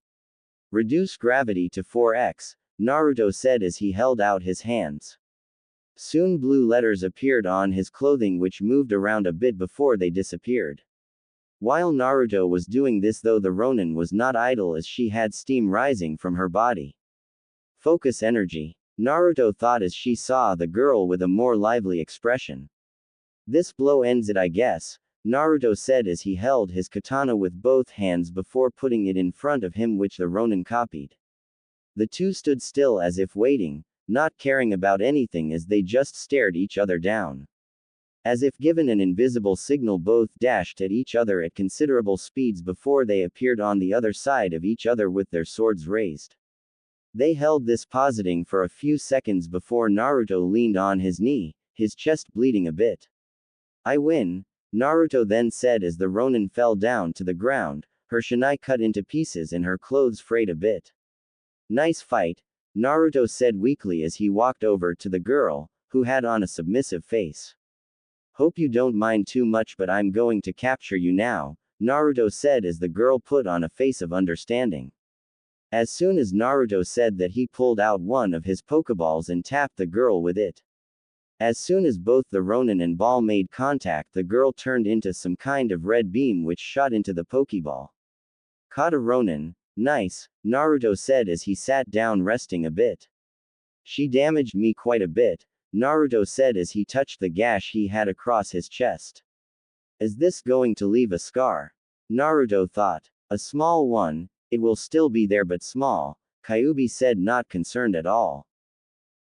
Reduce gravity to 4x, Naruto said as he held out his hands. Soon blue letters appeared on his clothing which moved around a bit before they disappeared. While Naruto was doing this though, the Ronin was not idle as she had steam rising from her body. Focus energy, Naruto thought as she saw the girl with a more lively expression. This blow ends it, I guess, Naruto said as he held his katana with both hands before putting it in front of him, which the Ronin copied. The two stood still as if waiting, not caring about anything as they just stared each other down. As if given an invisible signal, both dashed at each other at considerable speeds before they appeared on the other side of each other with their swords raised. They held this positing for a few seconds before Naruto leaned on his knee, his chest bleeding a bit. I win, Naruto then said as the Ronin fell down to the ground, her shinai cut into pieces and her clothes frayed a bit. Nice fight, Naruto said weakly as he walked over to the girl, who had on a submissive face. Hope you don't mind too much, but I'm going to capture you now, Naruto said as the girl put on a face of understanding. As soon as Naruto said that, he pulled out one of his Pokeballs and tapped the girl with it. As soon as both the Ronin and ball made contact, the girl turned into some kind of red beam which shot into the Pokeball. Caught a Ronin. Nice, Naruto said as he sat down resting a bit. She damaged me quite a bit, Naruto said as he touched the gash he had across his chest. Is this going to leave a scar? Naruto thought. A small one, it will still be there but small, Kyuubi said, not concerned at all.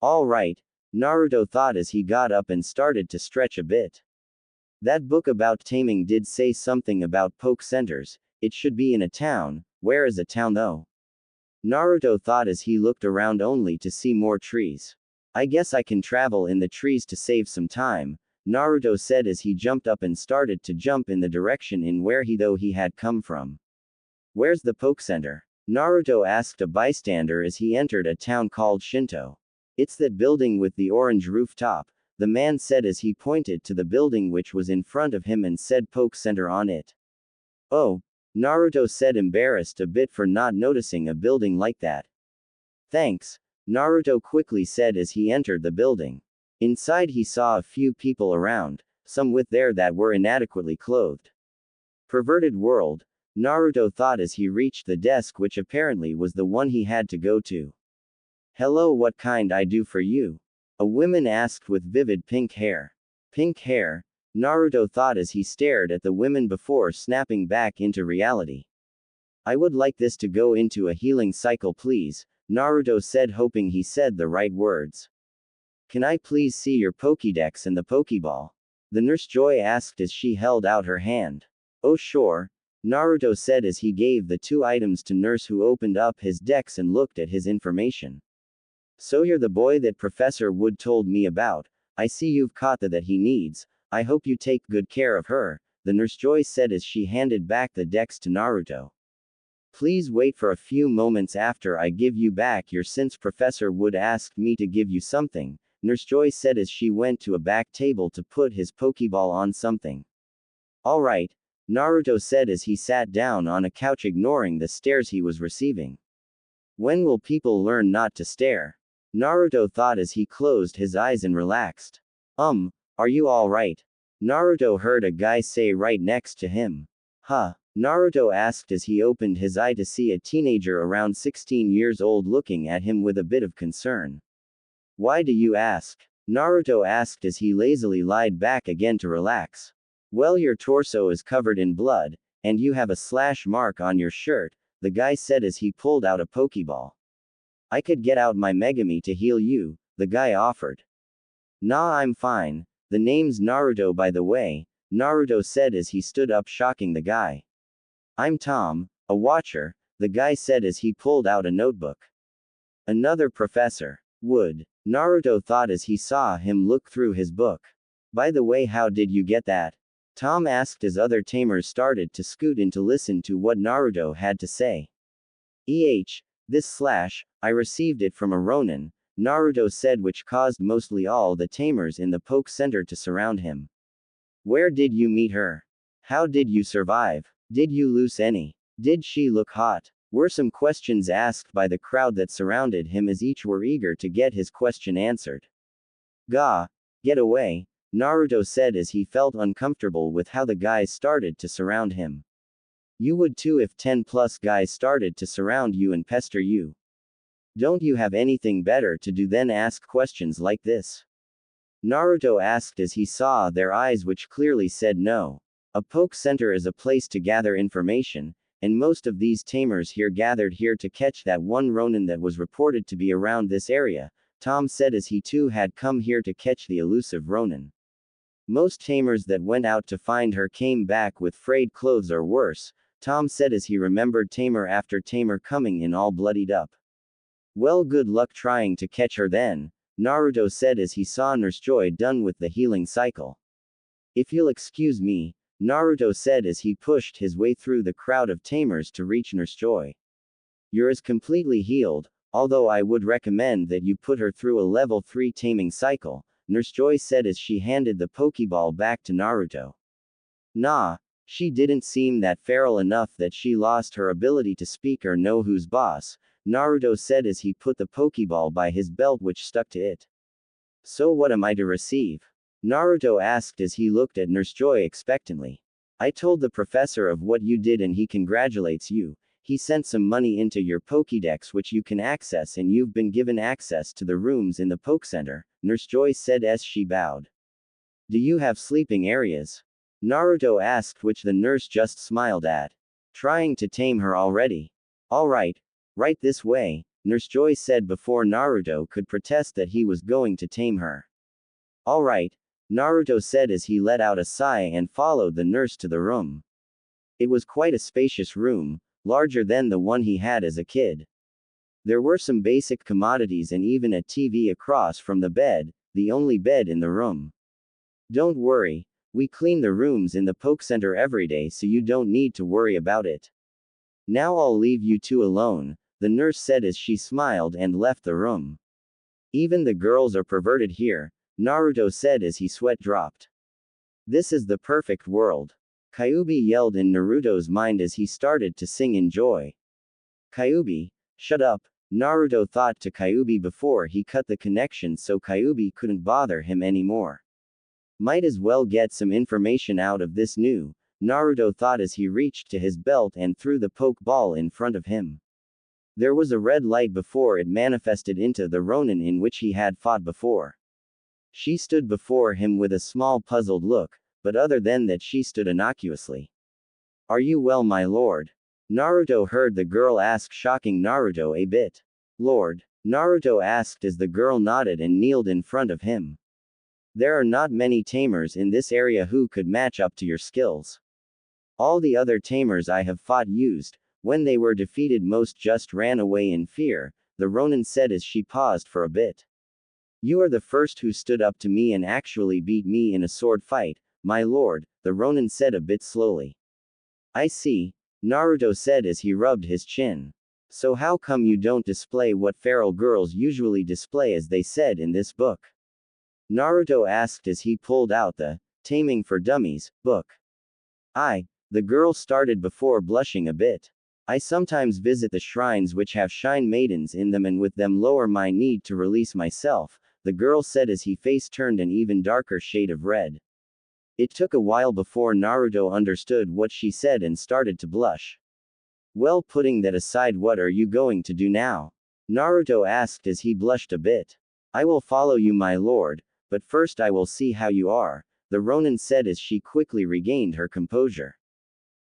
All right, Naruto thought as he got up and started to stretch a bit. That book about taming did say something about poke centers. It should be in a town. Where is a town though? Naruto thought as he looked around only to see more trees. I guess I can travel in the trees to save some time, Naruto said as he jumped up and started to jump in the direction in where he had come from. Where's the poke center? Naruto asked a bystander as he entered a town called Shinto. It's that building with the orange rooftop, the man said as he pointed to the building which was in front of him and said poke center on it. Oh, Naruto said, embarrassed a bit for not noticing a building like that. Thanks, Naruto quickly said as he entered the building. Inside he saw a few people around, some with there that were inadequately clothed. Perverted world, Naruto thought as he reached the desk which apparently was the one he had to go to. Hello, what kind I do for you? A woman asked with vivid pink hair. Pink hair? Naruto thought as he stared at the women before snapping back into reality. I would like this to go into a healing cycle, please, Naruto said, hoping he said the right words. Can I please see your Pokédex and the Pokéball? The nurse Joy asked as she held out her hand. Oh sure, Naruto said as he gave the two items to nurse, who opened up his dex and looked at his information. So you're the boy that Professor Wood told me about. I see you've caught the that he needs. I hope you take good care of her, the nurse Joy said as she handed back the dex to Naruto. Please wait for a few moments after I give you back your, since Professor Wood asked me to give you something, Nurse Joy said as she went to a back table to put his Pokeball on something. Alright, Naruto said as he sat down on a couch, ignoring the stares he was receiving. When will people learn not to stare? Naruto thought as he closed his eyes and relaxed. Are you alright? Naruto heard a guy say right next to him. Huh? Naruto asked as he opened his eye to see a teenager around 16 years old looking at him with a bit of concern. Why do you ask? Naruto asked as he lazily lied back again to relax. Well, your torso is covered in blood, and you have a slash mark on your shirt, the guy said as he pulled out a Pokeball. I could get out my Megami to heal you, the guy offered. Nah, I'm fine. The name's Naruto, by the way, Naruto said as he stood up, shocking the guy. I'm Tom, a watcher, the guy said as he pulled out a notebook. Another Professor Wood, Naruto thought as he saw him look through his book. By the way, how did you get that? Tom asked as other tamers started to scoot in to listen to what Naruto had to say. This I received it from a Ronin, Naruto said, which caused mostly all the tamers in the Poke Center to surround him. Where did you meet her? How did you survive? Did you lose any? Did she look hot? Were some questions asked by the crowd that surrounded him as each were eager to get his question answered. Gah, get away, Naruto said as he felt uncomfortable with how the guys started to surround him. You would too if 10+ guys started to surround you and pester you. Don't you have anything better to do than ask questions like this? Naruto asked as he saw their eyes, which clearly said no. A Poke Center is a place to gather information, and most of these tamers here gathered here to catch that one Ronin that was reported to be around this area, Tom said as he too had come here to catch the elusive Ronin. Most tamers that went out to find her came back with frayed clothes or worse, Tom said as he remembered tamer after tamer coming in all bloodied up. Well, good luck trying to catch her then, Naruto said as he saw Nurse Joy done with the healing cycle. If you'll excuse me, Naruto said as he pushed his way through the crowd of tamers to reach Nurse Joy. You're as completely healed, although I would recommend that you put her through a level 3 taming cycle, Nurse Joy said as she handed the Pokeball back to Naruto. Nah, she didn't seem that feral enough that she lost her ability to speak or know who's boss, Naruto said as he put the Pokeball by his belt, which stuck to it. So what am I to receive? Naruto asked as he looked at Nurse Joy expectantly. I told the professor of what you did and he congratulates you. He sent some money into your Pokédex which you can access, and you've been given access to the rooms in the Poke Center, Nurse Joy said as she bowed. Do you have sleeping areas? Naruto asked, which the nurse just smiled at. Trying to tame her already? Alright, right this way, Nurse Joy said before Naruto could protest that he was going to tame her. Alright, Naruto said as he let out a sigh and followed the nurse to the room. It was quite a spacious room, larger than the one he had as a kid. There were some basic commodities and even a TV across from the bed, the only bed in the room. Don't worry, we clean the rooms in the Poke Center every day, so you don't need to worry about it. Now I'll leave you two alone, the nurse said as she smiled and left the room. Even the girls are perverted here, Naruto said as he sweat dropped. This is the perfect world. Kyuubi yelled in Naruto's mind as he started to sing in joy. Kyuubi, shut up, Naruto thought to Kyuubi before he cut the connection so Kyuubi couldn't bother him anymore. Might as well get some information out of this new, Naruto thought as he reached to his belt and threw the poke ball in front of him. There was a red light before it manifested into the Ronin in which he had fought before. She stood before him with a small puzzled look, but other than that she stood innocuously. Are you well, my lord? Naruto heard the girl ask, shocking Naruto a bit. Lord? Naruto asked as the girl nodded and kneeled in front of him. There are not many tamers in this area who could match up to your skills. All the other tamers I have fought used, when they were defeated, most just ran away in fear, the Ronin said as she paused for a bit. You are the first who stood up to me and actually beat me in a sword fight, my lord, the Ronin said a bit slowly. I see, Naruto said as he rubbed his chin. So how come you don't display what feral girls usually display, as they said in this book? Naruto asked as he pulled out the Taming for Dummies book. The girl started before blushing a bit. I sometimes visit the shrines which have shrine maidens in them and with them lower my need to release myself, the girl said as he face turned an even darker shade of red. It took a while before Naruto understood what she said and started to blush. Well, putting that aside, what are you going to do now? Naruto asked as he blushed a bit. I will follow you, my lord, but first I will see how you are, the Ronin said as she quickly regained her composure.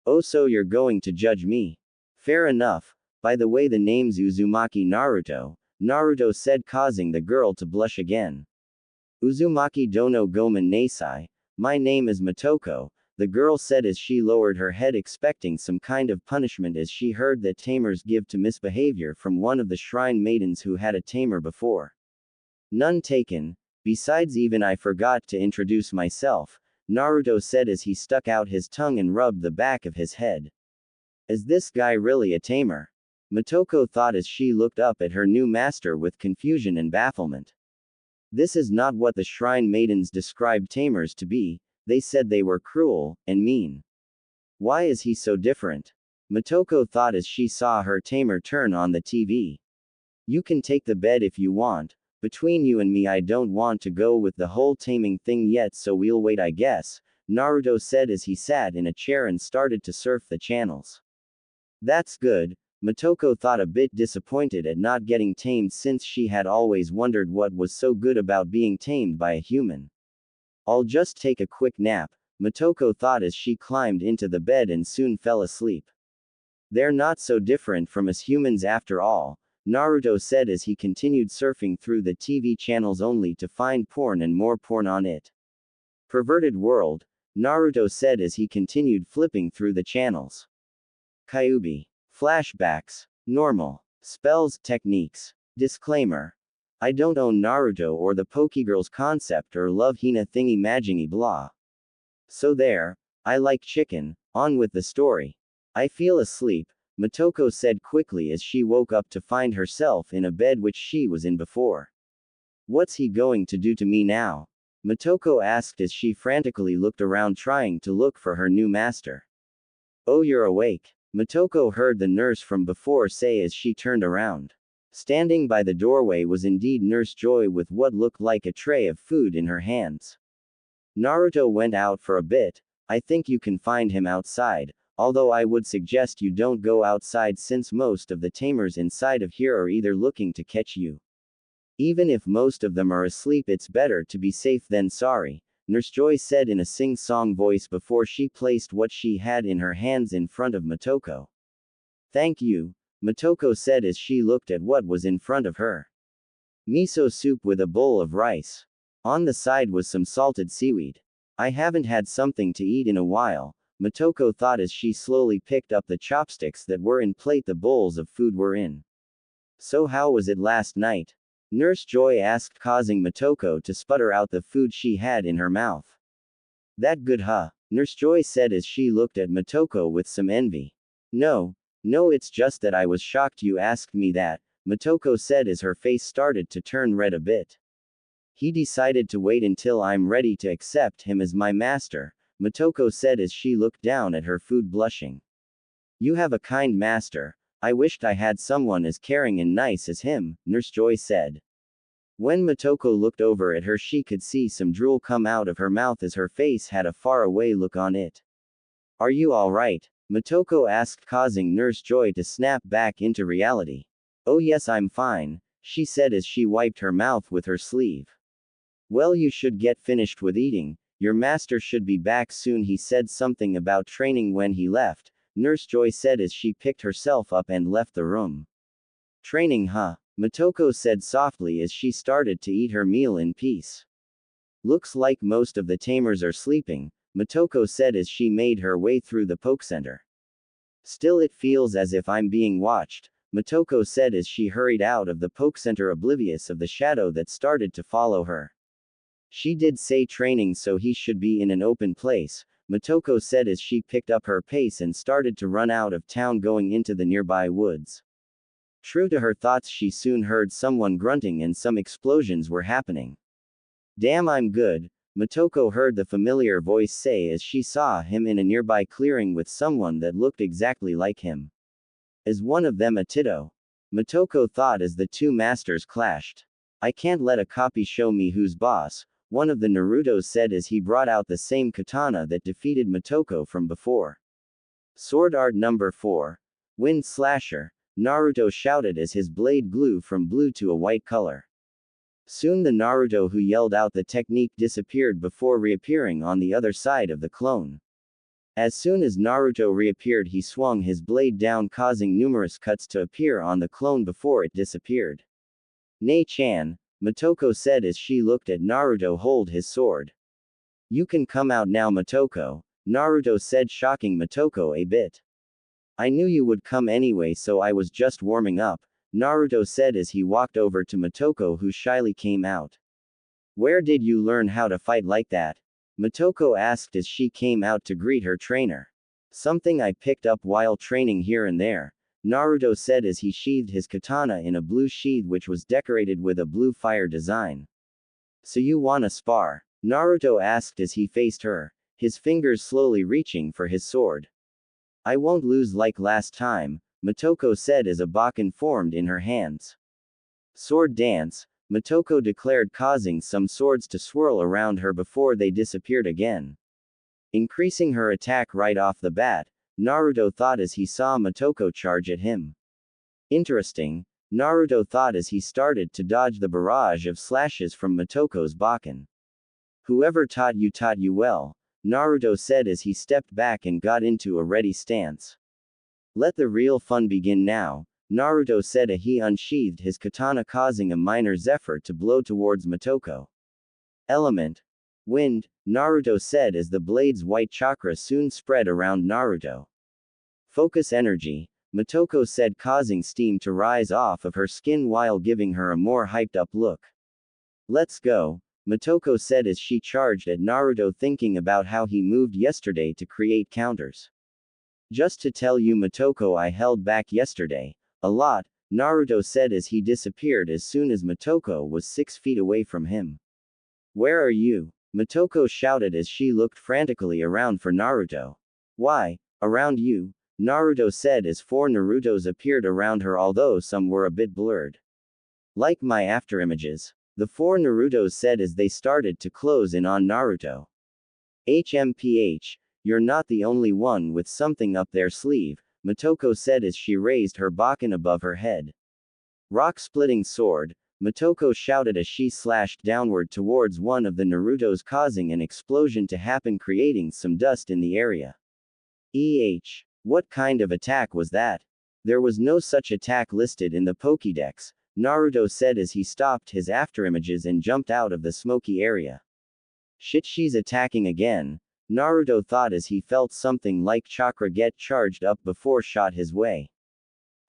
Oh, so you're going to judge me? Fair enough. By the way, the name's Uzumaki Naruto, Naruto said, causing the girl to blush again. Uzumaki dono gomen nasai. My name is Motoko, the girl said as she lowered her head, expecting some kind of punishment as she heard that tamers give to misbehavior from one of the shrine maidens who had a tamer before. None taken. Besides, even I forgot to introduce myself, Naruto said as he stuck out his tongue and rubbed the back of his head. Is this guy really a tamer? Motoko thought as she looked up at her new master with confusion and bafflement. This is not what the shrine maidens described tamers to be, they said they were cruel and mean. Why is he so different? Motoko thought as she saw her tamer turn on the TV. You can take the bed if you want. Between you and me, I don't want to go with the whole taming thing yet, so we'll wait, I guess, Naruto said as he sat in a chair and started to surf the channels. That's good, Motoko thought, a bit disappointed at not getting tamed since she had always wondered what was so good about being tamed by a human. I'll just take a quick nap, Motoko thought as she climbed into the bed and soon fell asleep. They're not so different from us humans after all, Naruto said as he continued surfing through the TV channels only to find porn and more porn on it. Perverted world, Naruto said as he continued flipping through the channels. Kyuubi. Flashbacks. Normal. Spells, techniques. Disclaimer. I don't own Naruto or the Pokegirls concept or love Hina thingy majingy blah. So there. I like chicken, on with the story. I feel asleep, Motoko said quickly as she woke up to find herself in a bed which she was in before. What's he going to do to me now? Motoko asked as she frantically looked around trying to look for her new master. Oh, you're awake, Motoko heard the nurse from before say as she turned around. Standing by the doorway was indeed Nurse Joy with what looked like a tray of food in her hands. Naruto went out for a bit. I think you can find him outside, although I would suggest you don't go outside since most of the tamers inside of here are either looking to catch you. Even if most of them are asleep, it's better to be safe than sorry, Nurse Joy said in a sing-song voice before she placed what she had in her hands in front of Motoko. Thank you, Motoko said as she looked at what was in front of her. Miso soup with a bowl of rice. On the side was some salted seaweed. I haven't had something to eat in a while, Motoko thought as she slowly picked up the chopsticks that were in plate the bowls of food were in. So how was it last night? Nurse Joy asked, causing Motoko to sputter out the food she had in her mouth. That good, huh? Nurse Joy said as she looked at Motoko with some envy. No, it's just that I was shocked you asked me that, Motoko said as her face started to turn red a bit. He decided to wait until I'm ready to accept him as my master, Motoko said as she looked down at her food, blushing. You have a kind master. I wished I had someone as caring and nice as him, Nurse Joy said. When Motoko looked over at her, she could see some drool come out of her mouth as her face had a faraway look on it. Are you alright? Motoko asked, causing Nurse Joy to snap back into reality. Oh yes, I'm fine, she said as she wiped her mouth with her sleeve. Well, you should get finished with eating. Your master should be back soon. He said something about training when he left, Nurse Joy said as she picked herself up and left the room. Training, huh? Motoko said softly as she started to eat her meal in peace. Looks like most of the tamers are sleeping, Motoko said as she made her way through the poke center. Still, it feels as if I'm being watched, Motoko said as she hurried out of the poke center, oblivious of the shadow that started to follow her. She did say training, so he should be in an open place, Motoko said as she picked up her pace and started to run out of town, going into the nearby woods. True to her thoughts, she soon heard someone grunting and some explosions were happening. Damn, I'm good, Motoko heard the familiar voice say as she saw him in a nearby clearing with someone that looked exactly like him. Is one of them a Tito? Motoko thought as the two masters clashed. I can't let a copy show me who's boss, one of the Narutos said as he brought out the same katana that defeated Motoko from before. Sword art number 4. Wind Slasher, Naruto shouted as his blade grew from blue to a white color. Soon the Naruto who yelled out the technique disappeared before reappearing on the other side of the clone. As soon as Naruto reappeared, he swung his blade down, causing numerous cuts to appear on the clone before it disappeared. Nei-chan, Motoko said as she looked at Naruto hold his sword. You can come out now, Motoko, Naruto said, shocking Motoko a bit. I knew you would come anyway, so I was just warming up, Naruto said as he walked over to Motoko, who shyly came out. Where did you learn how to fight like that? Motoko asked as she came out to greet her trainer. Something I picked up while training here and there, Naruto said as he sheathed his katana in a blue sheath which was decorated with a blue fire design. So you wanna spar? Naruto asked as he faced her, his fingers slowly reaching for his sword. I won't lose like last time, Motoko said as a bakken formed in her hands. Sword dance, Motoko declared, causing some swords to swirl around her before they disappeared again. Increasing her attack right off the bat, Naruto thought as he saw Motoko charge at him. Interesting, Naruto thought as he started to dodge the barrage of slashes from Motoko's bakken. Whoever taught you well, Naruto said as he stepped back and got into a ready stance. Let the real fun begin now, Naruto said as he unsheathed his katana, causing a minor zephyr to blow towards Motoko. Element. Wind, Naruto said as the blade's white chakra soon spread around Naruto. Focus energy, Motoko said, causing steam to rise off of her skin while giving her a more hyped up look. Let's go, Motoko said as she charged at Naruto, thinking about how he moved yesterday to create counters. Just to tell you, Motoko, I held back yesterday a lot, Naruto said as he disappeared as soon as Motoko was 6 feet away from him. Where are you? Motoko shouted as she looked frantically around for Naruto. Why, around you? Naruto said as 4 Narutos appeared around her, although some were a bit blurred. Like my afterimages, the 4 Narutos said as they started to close in on Naruto. HMPH, you're not the only one with something up their sleeve, Motoko said as she raised her bakken above her head. Rock-splitting sword, Motoko shouted as she slashed downward towards one of the Narutos, causing an explosion to happen, creating some dust in the area. What kind of attack was that? There was no such attack listed in the Pokédex, Naruto said as he stopped his afterimages and jumped out of the smoky area. Shit, she's attacking again, Naruto thought as he felt something like chakra get charged up before shot his way.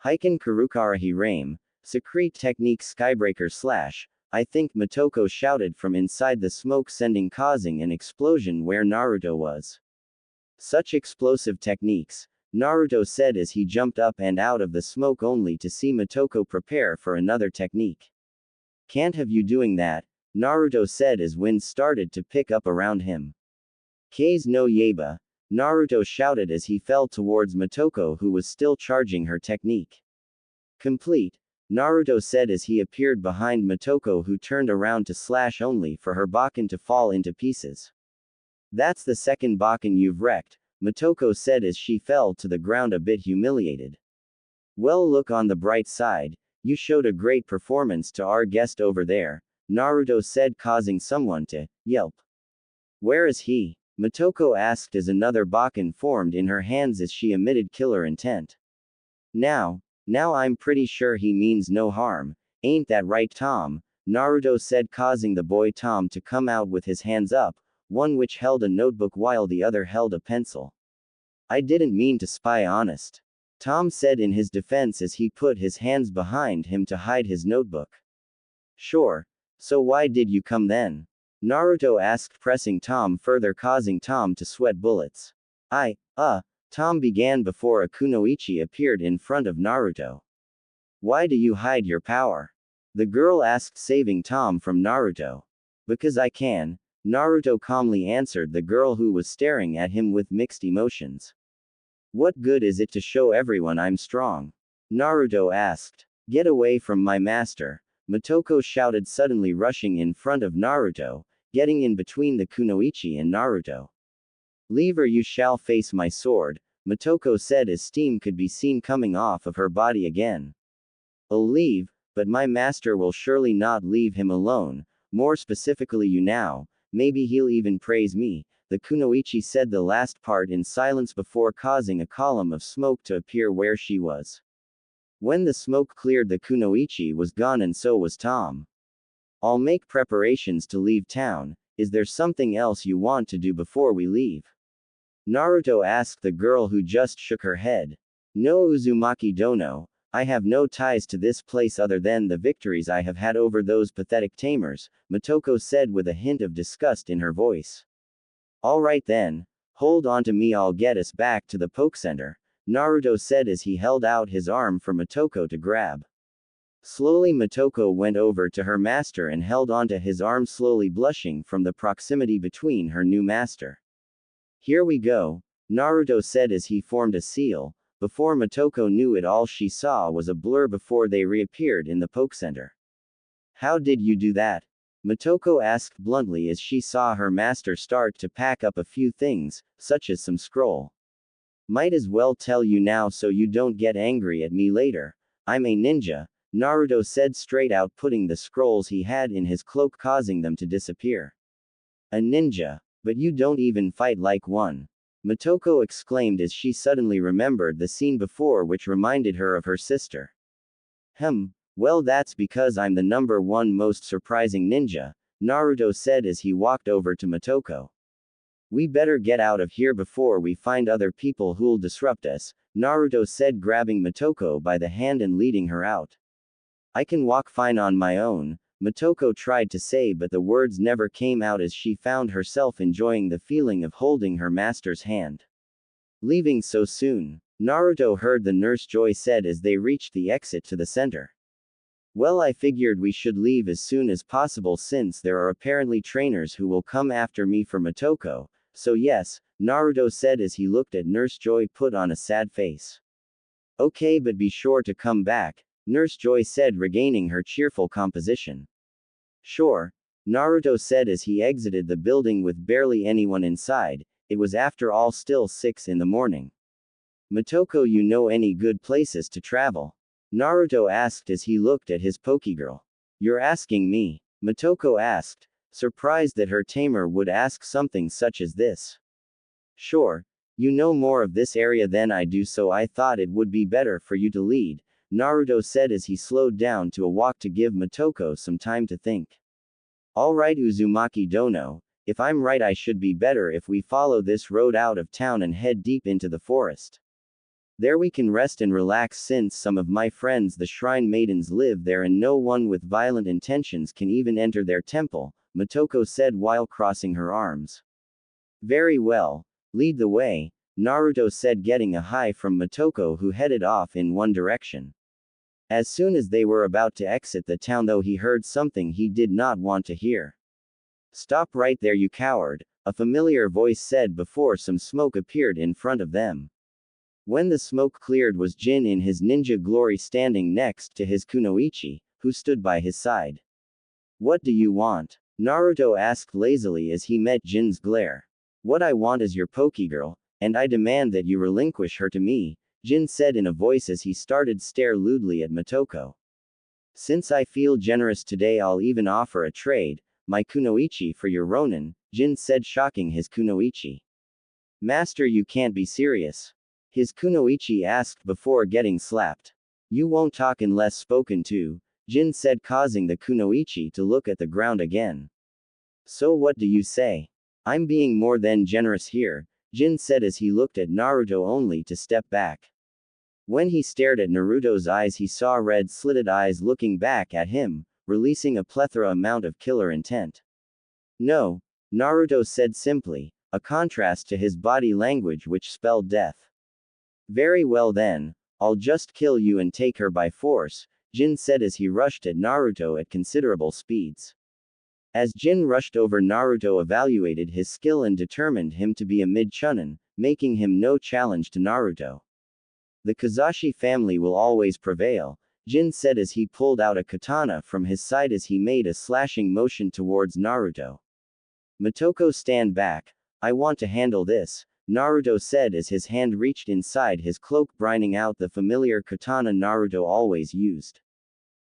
Heiken Kurukara Hirame, secrete technique Skybreaker slash, I think, Motoko shouted from inside the smoke, causing an explosion where Naruto was. Such explosive techniques, Naruto said as he jumped up and out of the smoke only to see Motoko prepare for another technique. Can't have you doing that, Naruto said as wind started to pick up around him. Kase no Yaiba, Naruto shouted as he fell towards Motoko, who was still charging her technique. Complete, Naruto said as he appeared behind Motoko, who turned around to slash only for her bakken to fall into pieces. That's the second bakken you've wrecked, Motoko said as she fell to the ground a bit humiliated. Well, look on the bright side, You showed a great performance to our guest over there, Naruto said, causing someone to yelp. Where is he? Motoko asked as another Bakken formed in her hands as she emitted killer intent. Now I'm pretty sure he means no harm, ain't that right, Tom? Naruto said, causing the boy Tom to come out with his hands up, one which held a notebook while the other held a pencil. I didn't mean to spy, honest. Tom said in his defense as he put his hands behind him to hide his notebook. Sure. So why did you come then? Naruto asked, pressing Tom further, causing Tom to sweat bullets. Tom began before a kunoichi appeared in front of Naruto. Why do you hide your power? The girl asked, saving Tom from Naruto. Because I can, Naruto calmly answered the girl, who was staring at him with mixed emotions. What good is it to show everyone I'm strong? Naruto asked. Get away from my master, Motoko shouted, suddenly rushing in front of Naruto, getting in between the kunoichi and Naruto. Leave or you shall face my sword, Motoko said as steam could be seen coming off of her body again. I'll leave, but my master will surely not leave him alone, more specifically you now, maybe he'll even praise me, the kunoichi said the last part in silence before causing a column of smoke to appear where she was. When the smoke cleared, the kunoichi was gone and so was Tom. I'll make preparations to leave town. Is there something else you want to do before we leave? Naruto asked the girl, who just shook her head. No, Uzumaki Dono, I have no ties to this place other than the victories I have had over those pathetic tamers, Motoko said with a hint of disgust in her voice. Alright then, hold on to me, I'll get us back to the poke center, Naruto said as he held out his arm for Motoko to grab. Slowly Motoko went over to her master and held onto his arm, slowly blushing from the proximity between her new master. Here we go, Naruto said as he formed a seal. Before Motoko knew it, all she saw was a blur before they reappeared in the poke center. How did you do that? Motoko asked bluntly as she saw her master start to pack up a few things, such as some scroll. Might as well tell you now so you don't get angry at me later. I'm a ninja, Naruto said straight out, putting the scrolls he had in his cloak, causing them to disappear. A ninja? But you don't even fight like one, Motoko exclaimed as she suddenly remembered the scene before, which reminded her of her sister. Well, that's because I'm the #1 most surprising ninja, Naruto said as he walked over to Motoko. We better get out of here before we find other people who'll disrupt us, Naruto said, grabbing Motoko by the hand and leading her out. I can walk fine on my own, Motoko tried to say, but the words never came out as she found herself enjoying the feeling of holding her master's hand. Leaving so soon? Naruto heard the nurse Joy said as they reached the exit to the center. Well, I figured we should leave as soon as possible since there are apparently trainers who will come after me for Motoko, so yes, Naruto said as he looked at Nurse Joy, put on a sad face. Okay, but be sure to come back, Nurse Joy said, regaining her cheerful composition. Sure, Naruto said as he exited the building with barely anyone inside. It was after all still 6 in the morning. Motoko, you know any good places to travel? Naruto asked as he looked at his Pokegirl. You're asking me? Motoko asked, surprised that her tamer would ask something such as this. Sure, you know more of this area than I do, so I thought it would be better for you to lead, Naruto said as he slowed down to a walk to give Motoko some time to think. Alright, Uzumaki Dono, if I'm right, I should be better if we follow this road out of town and head deep into the forest. There we can rest and relax since some of my friends, the shrine maidens, live there and no one with violent intentions can even enter their temple, Motoko said while crossing her arms. Very well, lead the way, Naruto said, getting a hi from Motoko, who headed off in one direction. As soon as they were about to exit the town, though, he heard something he did not want to hear. Stop right there, you coward, a familiar voice said before some smoke appeared in front of them. When the smoke cleared was Jin in his ninja glory, standing next to his kunoichi, who stood by his side. What do you want? Naruto asked lazily as he met Jin's glare. What I want is your Pokegirl, and I demand that you relinquish her to me, Jin said in a voice as he started stare lewdly at Motoko. Since I feel generous today, I'll even offer a trade, my kunoichi for your Ronin, Jin said, shocking his kunoichi. Master, you can't be serious. His kunoichi asked before getting slapped. You won't talk unless spoken to, Jin said, causing the kunoichi to look at the ground again. So what do you say? I'm being more than generous here, Jin said as he looked at Naruto only to step back. When he stared at Naruto's eyes, he saw red slitted eyes looking back at him, releasing a plethora amount of killer intent. No, Naruto said simply, a contrast to his body language which spelled death. Very well then, I'll just kill you and take her by force, Jin said as he rushed at Naruto at considerable speeds. As Jin rushed over, Naruto evaluated his skill and determined him to be a mid-chunin, making him no challenge to Naruto. The Kazashi family will always prevail, Jin said as he pulled out a katana from his side as he made a slashing motion towards Naruto. Motoko, stand back. I want to handle this, Naruto said as his hand reached inside his cloak, brining out the familiar katana Naruto always used.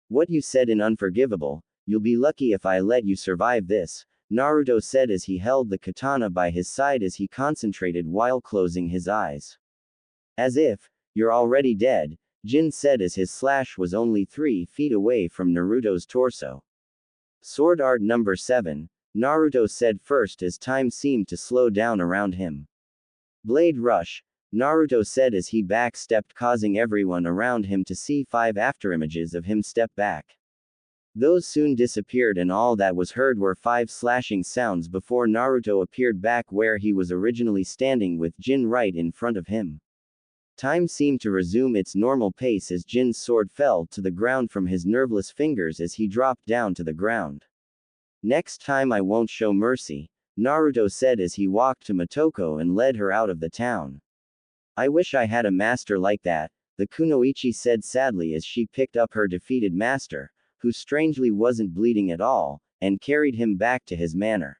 What you said in Unforgivable, you'll be lucky if I let you survive this, Naruto said as he held the katana by his side as he concentrated while closing his eyes. As if, you're already dead, Jin said as his slash was only 3 feet away from Naruto's torso. Sword art number 7, Naruto said first as time seemed to slow down around him. Blade rush, Naruto said as he backstepped, causing everyone around him to see 5 afterimages of him step back. Those soon disappeared and all that was heard were 5 slashing sounds before Naruto appeared back where he was originally standing with Jin right in front of him. Time seemed to resume its normal pace as Jin's sword fell to the ground from his nerveless fingers as he dropped down to the ground. Next time I won't show mercy, Naruto said as he walked to Motoko and led her out of the town. I wish I had a master like that, the kunoichi said sadly as she picked up her defeated master, who strangely wasn't bleeding at all, and carried him back to his manor.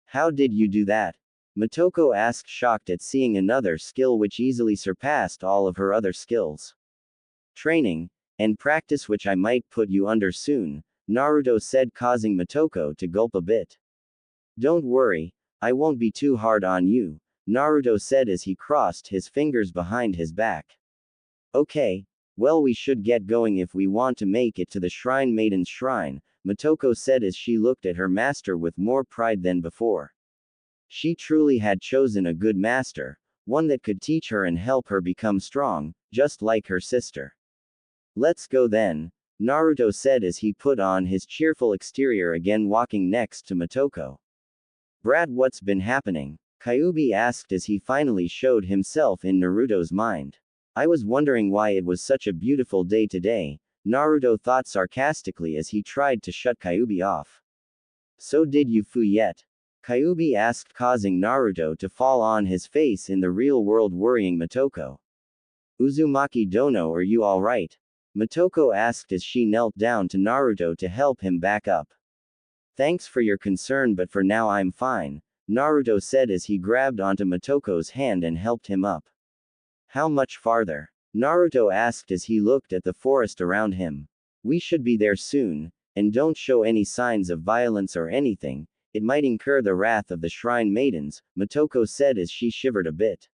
How did you do that? Motoko asked, shocked at seeing another skill which easily surpassed all of her other skills. Training, and practice which I might put you under soon, Naruto said, causing Motoko to gulp a bit. Don't worry, I won't be too hard on you, Naruto said as he crossed his fingers behind his back. Okay, well, we should get going if we want to make it to the Shrine Maiden's shrine, Motoko said as she looked at her master with more pride than before. She truly had chosen a good master, one that could teach her and help her become strong, just like her sister. Let's go then, Naruto said as he put on his cheerful exterior again, walking next to Motoko. Brat, what's been happening? Kyuubi asked as he finally showed himself in Naruto's mind. I was wondering why it was such a beautiful day today, Naruto thought sarcastically as he tried to shut Kyuubi off. So did you foo yet? Kyuubi asked, causing Naruto to fall on his face in the real world, worrying Motoko. Uzumaki Dono, are you alright? Motoko asked as she knelt down to Naruto to help him back up. Thanks for your concern, but for now I'm fine, Naruto said as he grabbed onto Motoko's hand and helped him up. How much farther? Naruto asked as he looked at the forest around him. We should be there soon, and don't show any signs of violence or anything, it might incur the wrath of the Shrine Maidens, Motoko said as she shivered a bit.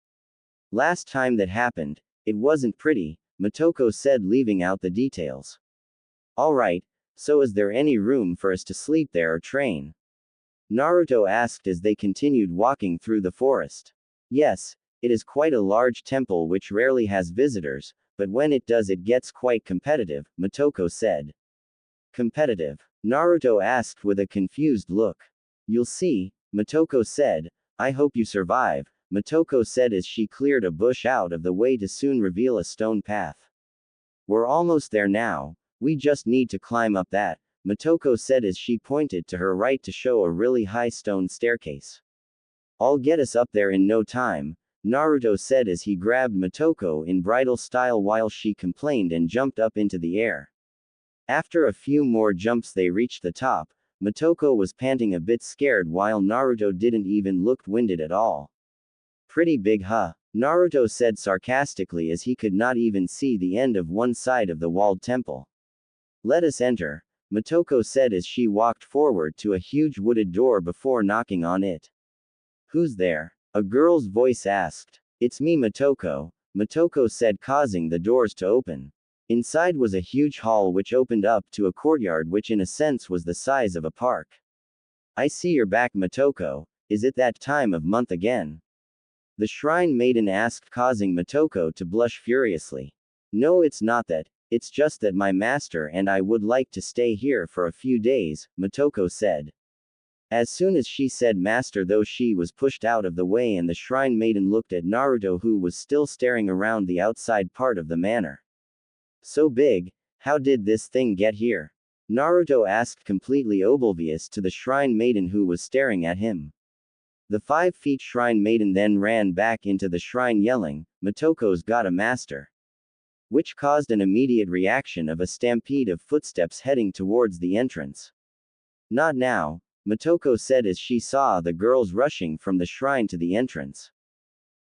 Last time that happened, it wasn't pretty, Motoko said, leaving out the details. Alright, so is there any room for us to sleep there or train? Naruto asked as they continued walking through the forest. Yes, it is quite a large temple which rarely has visitors, but when it does it gets quite competitive, Motoko said. Competitive? Naruto asked with a confused look. You'll see, Motoko said. I hope you survive, Motoko said as she cleared a bush out of the way to soon reveal a stone path. We're almost there now, we just need to climb up that, Motoko said as she pointed to her right to show a really high stone staircase. I'll get us up there in no time, Naruto said as he grabbed Motoko in bridal style while she complained and jumped up into the air. After a few more jumps they reached the top. Motoko was panting a bit scared while Naruto didn't even look winded at all. Pretty big, huh? Naruto said sarcastically as he could not even see the end of one side of the walled temple. Let us enter, Motoko said as she walked forward to a huge wooded door before knocking on it. Who's there? A girl's voice asked. It's me, Motoko, Motoko said, causing the doors to open. Inside was a huge hall which opened up to a courtyard which in a sense was the size of a park. I see you're back, Motoko. Is it that time of month again? The shrine maiden asked, causing Motoko to blush furiously. No, it's not that, it's just that my master and I would like to stay here for a few days, Motoko said. As soon as she said master though, she was pushed out of the way and the shrine maiden looked at Naruto, who was still staring around the outside part of the manor. So big, how did this thing get here? Naruto asked, completely oblivious to the shrine maiden who was staring at him. The 5 feet shrine maiden then ran back into the shrine yelling, Motoko's got a master. Which caused an immediate reaction of a stampede of footsteps heading towards the entrance. Not now, Motoko said as she saw the girls rushing from the shrine to the entrance.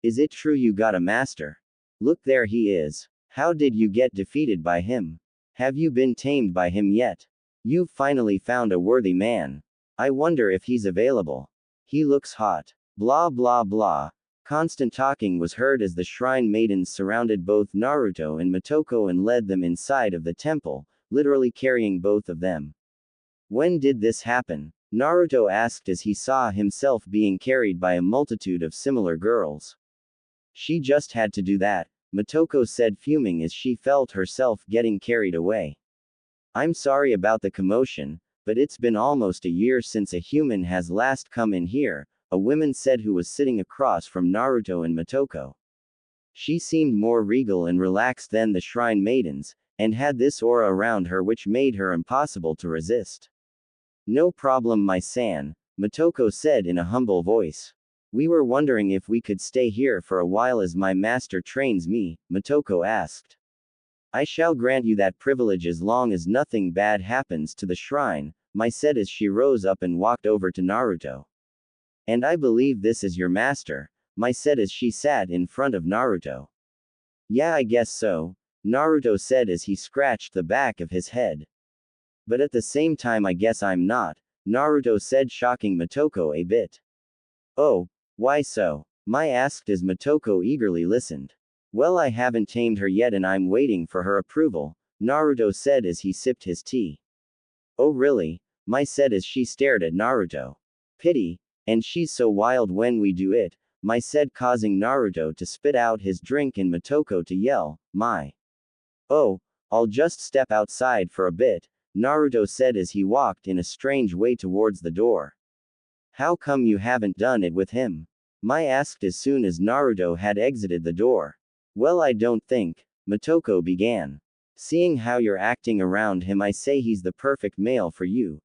Is it true you got a master? Look, there he is. How did you get defeated by him? Have you been tamed by him yet? You've finally found a worthy man. I wonder if he's available. He looks hot. Blah blah blah. Constant talking was heard as the shrine maidens surrounded both Naruto and Motoko and led them inside of the temple, literally carrying both of them. When did this happen? Naruto asked as he saw himself being carried by a multitude of similar girls. She just had to do that, Motoko said, fuming as she felt herself getting carried away. I'm sorry about the commotion, but it's been almost a year since a human has last come in here, a woman said who was sitting across from Naruto and Motoko. She seemed more regal and relaxed than the shrine maidens, and had this aura around her which made her impossible to resist. No problem, my san, Motoko said in a humble voice. We were wondering if we could stay here for a while as my master trains me, Motoko asked. I shall grant you that privilege as long as nothing bad happens to the shrine, Mai said as she rose up and walked over to Naruto. And I believe this is your master, Mai said as she sat in front of Naruto. Yeah, I guess so, Naruto said as he scratched the back of his head. But at the same time I guess I'm not, Naruto said, shocking Motoko a bit. Oh, why so? Mai asked as Motoko eagerly listened. Well, I haven't tamed her yet and I'm waiting for her approval, Naruto said as he sipped his tea. Oh really? Mai said as she stared at Naruto. Pity, and she's so wild when we do it, Mai said, causing Naruto to spit out his drink and Motoko to yell, Mai. Oh, I'll just step outside for a bit, Naruto said as he walked in a strange way towards the door. How come you haven't done it with him? Mai asked as soon as Naruto had exited the door. Well, I don't think, Motoko began. Seeing how you're acting around him, I say he's the perfect male for you,